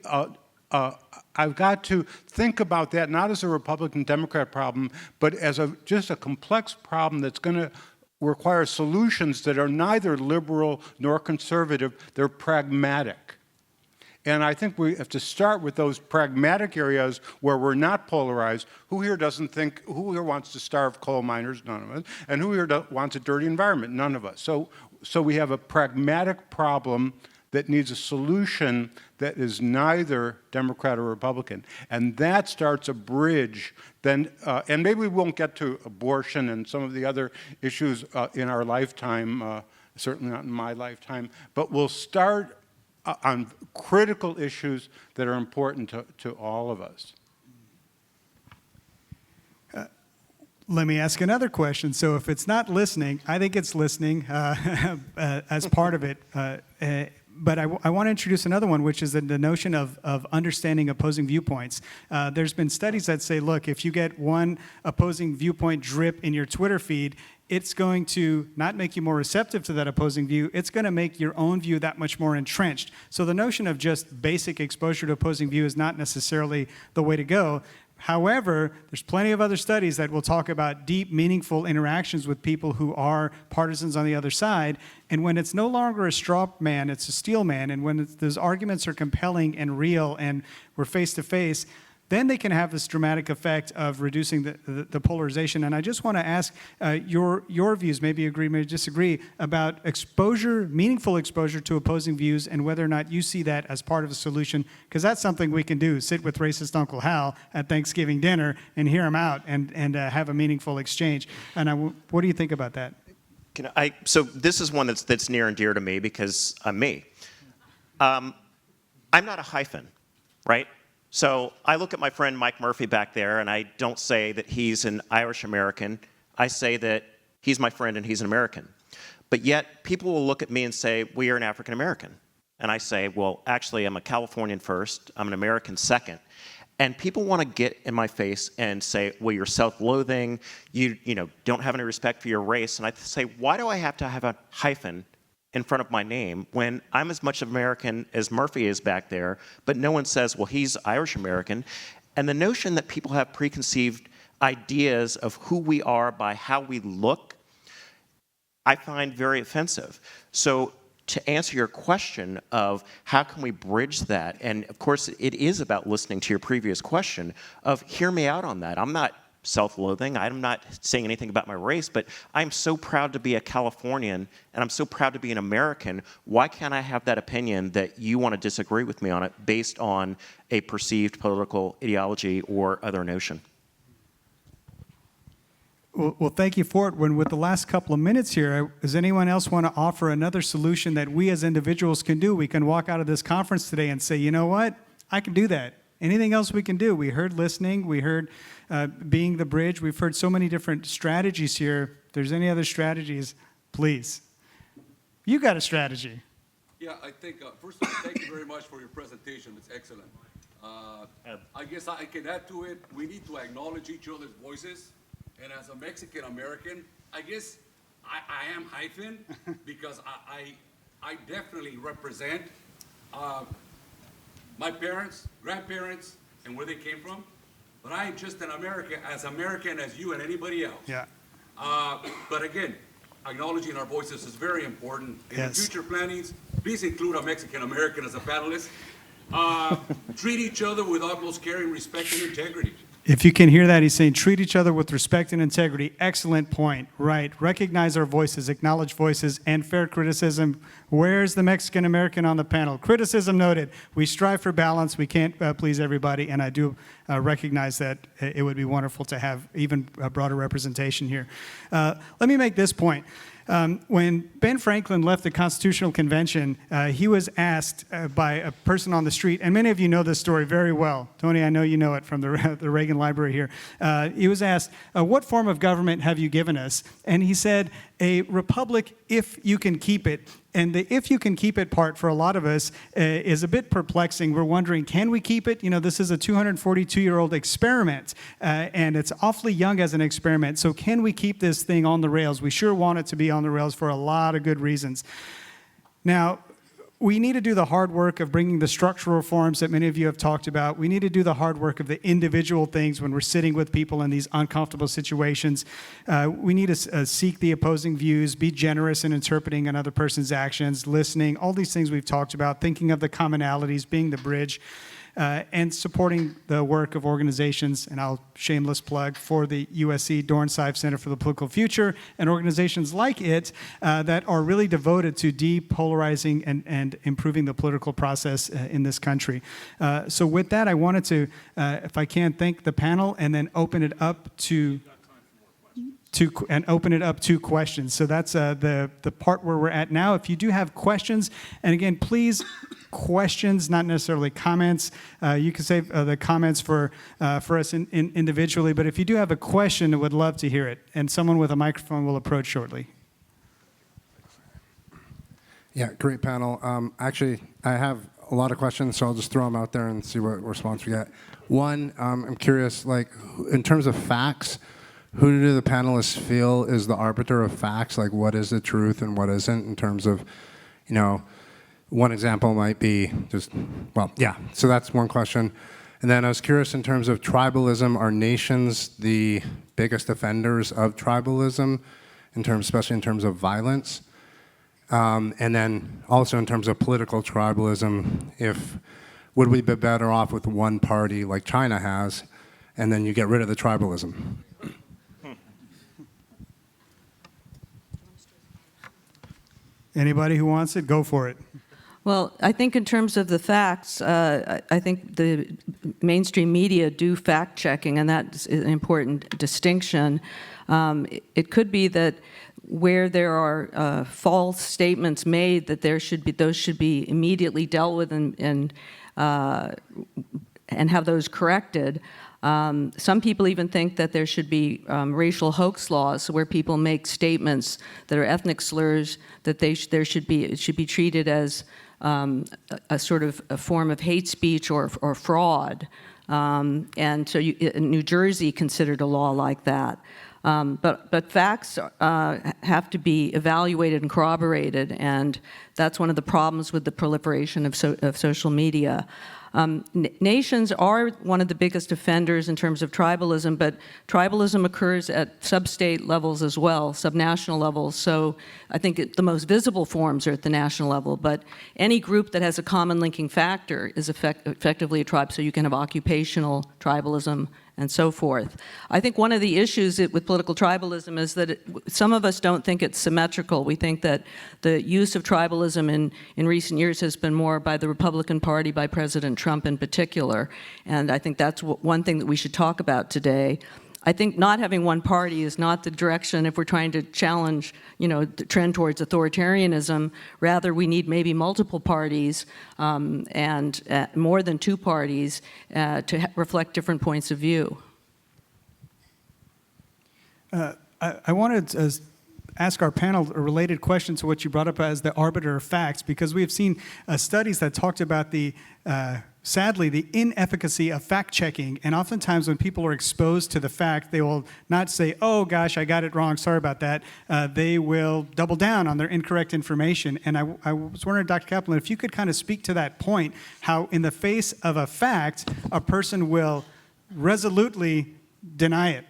I've got to think about that not as a Republican-Democrat problem, but as just a complex problem that's going to require solutions that are neither liberal nor conservative. They're pragmatic. And I think we have to start with those pragmatic areas where we're not polarized. Who here wants to starve coal miners? None of us. And who here wants a dirty environment? None of us. So we have a pragmatic problem that needs a solution that is neither Democrat or Republican. And that starts a bridge. Then, and maybe we won't get to abortion and some of the other issues in our lifetime, certainly not in my lifetime, but we'll start on critical issues that are important to all of us. Let me ask another question. So if it's not listening, I think it's listening as part of it. But I want to introduce another one, which is the notion of understanding opposing viewpoints. There's been studies that say, look, if you get one opposing viewpoint drip in your Twitter feed, it's going to not make you more receptive to that opposing view, it's going to make your own view that much more entrenched. So the notion of just basic exposure to opposing view is not necessarily the way to go. However, there's plenty of other studies that will talk about deep, meaningful interactions with people who are partisans on the other side. And when it's no longer a straw man, it's a steel man, and when those arguments are compelling and real and we're face to face, then they can have this dramatic effect of reducing the polarization. And I just want to ask your views, maybe agree, maybe disagree, about exposure, meaningful exposure to opposing views, and whether or not you see that as part of the solution, because that's something we can do, sit with racist Uncle Hal at Thanksgiving dinner and hear him out and have a meaningful exchange. And what do you think about that? So this is one that's near and dear to me because I'm me. I'm not a hyphen, right? So I look at my friend Mike Murphy back there, and I don't say that he's an Irish American. I say that he's my friend and he's an American. But yet people will look at me and say, well, you're an African American. And I say, well, actually, I'm a Californian first, I'm an American second. And people want to get in my face and say, well, you're self-loathing, you don't have any respect for your race. And I say, why do I have to have a hyphen in front of my name when I'm as much American as Murphy is back there, but no one says, well, he's Irish American? And the notion that people have preconceived ideas of who we are by how we look, I find very offensive. So to answer your question of how can we bridge that, and of course it is about listening to your previous question of hear me out on that. I'm not self-loathing. I'm not saying anything about my race, but I'm so proud to be a Californian and I'm so proud to be an American. Why can't I have that opinion that you want to disagree with me on it based on a perceived political ideology or other notion? Well, thank you for it. With the last couple of minutes here, does anyone else want to offer another solution that we as individuals can do? We can walk out of this conference today and say, you know what? I can do that. Anything else we can do? We heard listening. We heard being the bridge. We've heard so many different strategies here. If there's any other strategies, please. You got a strategy. Yeah, I think, first of all, thank you very much for your presentation. It's excellent. I guess I can add to it. We need to acknowledge each other's voices. And as a Mexican American, I guess I am hyphen because I definitely represent my parents, grandparents, and where they came from. But I am just an American as you and anybody else. Yeah. But again, acknowledging our voices is very important. In Yes. the future plannings, please include a Mexican American as a panelist. Treat each other with utmost care and respect and integrity. If you can hear that, he's saying treat each other with respect and integrity. Excellent point. Right. Recognize our voices, acknowledge voices, and fair criticism. Where's the Mexican American on the panel? Criticism noted. We strive for balance. We can't please everybody, and I do recognize that it would be wonderful to have even a broader representation here. Let me make this point. When Ben Franklin left the Constitutional Convention, he was asked by a person on the street, and many of you know this story very well. Tony, I know you know it from the Reagan Library here. He was asked, what form of government have you given us? And he said, a republic if you can keep it. And the if you can keep it part for a lot of us is a bit perplexing. We're wondering, can we keep it? You know, this is a 242-year-old experiment, and it's awfully young as an experiment. So can we keep this thing on the rails? We sure want it to be on the rails for a lot of good reasons. Now, we need to do the hard work of bringing the structural reforms that many of you have talked about. We need to do the hard work of the individual things when we're sitting with people in these uncomfortable situations. We need to seek the opposing views, be generous in interpreting another person's actions, listening, all these things we've talked about, thinking of the commonalities, being the bridge, and supporting the work of organizations, and I'll shameless plug for the USC Dornsife Center for the Political Future, and organizations like it that are really devoted to depolarizing and improving the political process in this country. So with that, I wanted to, if I can, thank the panel and then open it up to questions. So that's the part where we're at now. If you do have questions, and again, please, questions, not necessarily comments. You can save the comments for us individually, but if you do have a question, I would love to hear it. And someone with a microphone will approach shortly. Yeah, great panel. Actually, I have a lot of questions, so I'll just throw them out there and see what response we get. One, I'm curious, like, in terms of facts, who do the panelists feel is the arbiter of facts? Like, what is the truth and what isn't in terms of, you know, one example might be just, well, yeah, so that's one question. And then I was curious in terms of tribalism, are nations the biggest offenders of tribalism, especially in terms of violence? And then also in terms of political tribalism, would we be better off with one party like China has, and then you get rid of the tribalism? Anybody who wants it, go for it. Well, I think in terms of the facts, I think the mainstream media do fact-checking, and that's an important distinction. It could be that where there are false statements made, that those should be immediately dealt with and have those corrected. Some people even think that there should be racial hoax laws where people make statements that are ethnic slurs, that it should be treated as a sort of a form of hate speech or fraud. And so New Jersey considered a law like that. But facts have to be evaluated and corroborated, and that's one of the problems with the proliferation of social media. Nations are one of the biggest offenders in terms of tribalism, but tribalism occurs at sub-state levels as well, subnational levels. So I think the most visible forms are at the national level, but any group that has a common linking factor is effectively a tribe, so you can have occupational tribalism and so forth. I think one of the issues with political tribalism is that some of us don't think it's symmetrical. We think that the use of tribalism in recent years has been more by the Republican Party, by President Trump in particular, and I think that's one thing that we should talk about today. I think not having one party is not the direction if we're trying to challenge, the trend towards authoritarianism. Rather, we need maybe multiple parties and more than two parties to reflect different points of view. I wanted to ask our panel a related question to what you brought up as the arbiter of facts, because we have seen studies that talked about sadly, the inefficacy of fact-checking, and oftentimes when people are exposed to the fact, they will not say, oh gosh, I got it wrong, sorry about that. They will double down on their incorrect information. And I was wondering, Dr. Kaplan, if you could kind of speak to that point, how in the face of a fact, a person will resolutely deny it.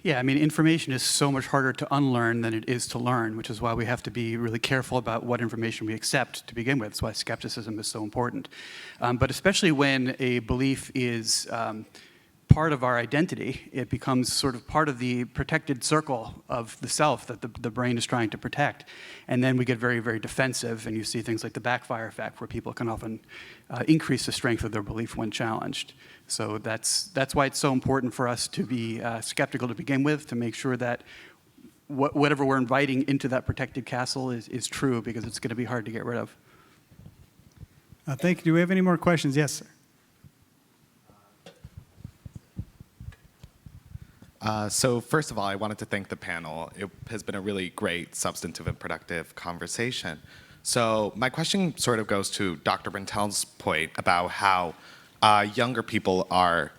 Yeah, I mean, information is so much harder to unlearn than it is to learn, which is why we have to be really careful about what information we accept to begin with. That's why skepticism is so important. But especially when a belief is part of our identity, it becomes sort of part of the protected circle of the self that the brain is trying to protect. And then we get very, very defensive, and you see things like the backfire effect, where people can often increase the strength of their belief when challenged. So that's why it's so important for us to be skeptical to begin with, to make sure that whatever we're inviting into that protected castle is true, because it's going to be hard to get rid of. Thank you. Do we have any more questions? Yes, sir. So first of all, I wanted to thank the panel. It has been a really great, substantive, and productive conversation. So my question sort of goes to Dr. Brintel's point about how younger people are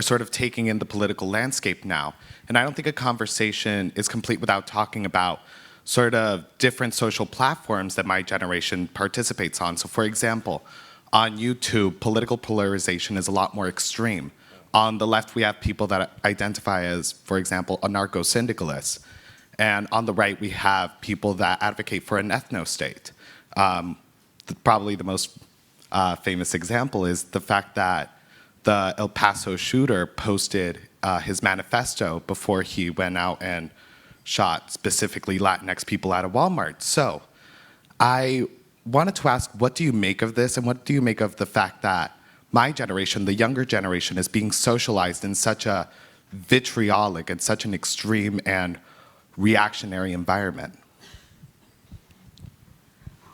sort of taking in the political landscape now. And I don't think a conversation is complete without talking about sort of different social platforms that my generation participates on. So for example, on YouTube, political polarization is a lot more extreme. On the left, we have people that identify as, for example, anarcho-syndicalists. And on the right, we have people that advocate for an ethno-state. Probably the most famous example is the fact that the El Paso shooter posted his manifesto before he went out and shot specifically Latinx people at a Walmart. So I wanted to ask, what do you make of this, and what do you make of the fact that my generation, the younger generation, is being socialized in such a vitriolic and such an extreme and reactionary environment?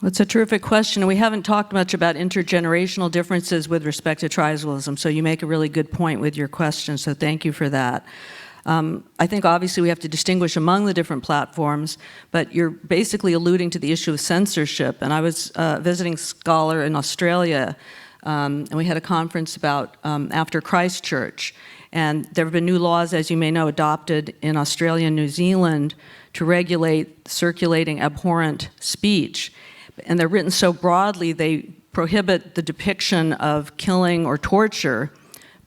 It's a terrific question. We haven't talked much about intergenerational differences with respect to tribalism, so you make a really good point with your question, so thank you for that. I think obviously we have to distinguish among the different platforms, but you're basically alluding to the issue of censorship. And I was a visiting scholar in Australia, and we had a conference about after Christchurch. And there have been new laws, as you may know, adopted in Australia and New Zealand to regulate circulating abhorrent speech. And they're written so broadly, they prohibit the depiction of killing or torture,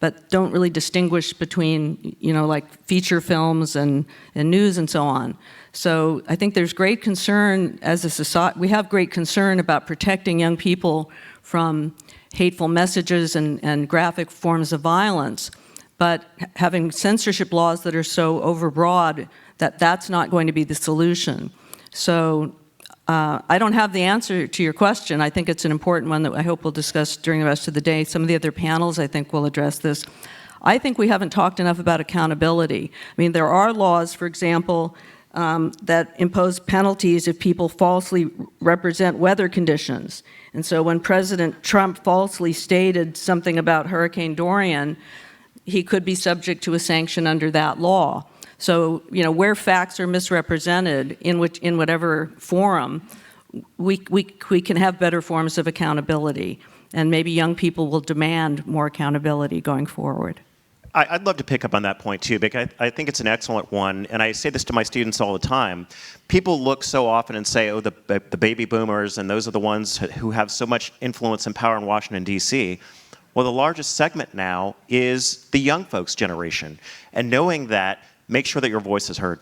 but don't really distinguish between, like feature films and news and so on. So I think there's great concern as a society. We have great concern about protecting young people from hateful messages and graphic forms of violence, but having censorship laws that are so overbroad that's not going to be the solution. So I don't have the answer to your question. I think it's an important one that I hope we'll discuss during the rest of the day. Some of the other panels, I think, will address this. I think we haven't talked enough about accountability. I mean, there are laws, for example, that impose penalties if people falsely represent weather conditions. And so when President Trump falsely stated something about Hurricane Dorian, he could be subject to a sanction under that law. So, where facts are misrepresented in whatever forum, we can have better forms of accountability, and maybe young people will demand more accountability going forward. I'd love to pick up on that point too, because I think it's an excellent one, and I say this to my students all the time. People look so often and say, oh, the baby boomers, and those are the ones who have so much influence and power in Washington, D.C. Well, the largest segment now is the young folks generation, and knowing that, make sure that your voice is heard.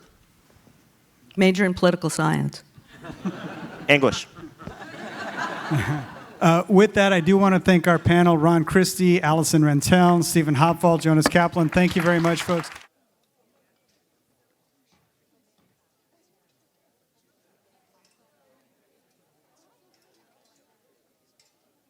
Major in political science. English. With that, I do want to thank our panel, Ron Christie, Allison Rentel, Stephen Hopple, Jonas Kaplan. Thank you very much, folks.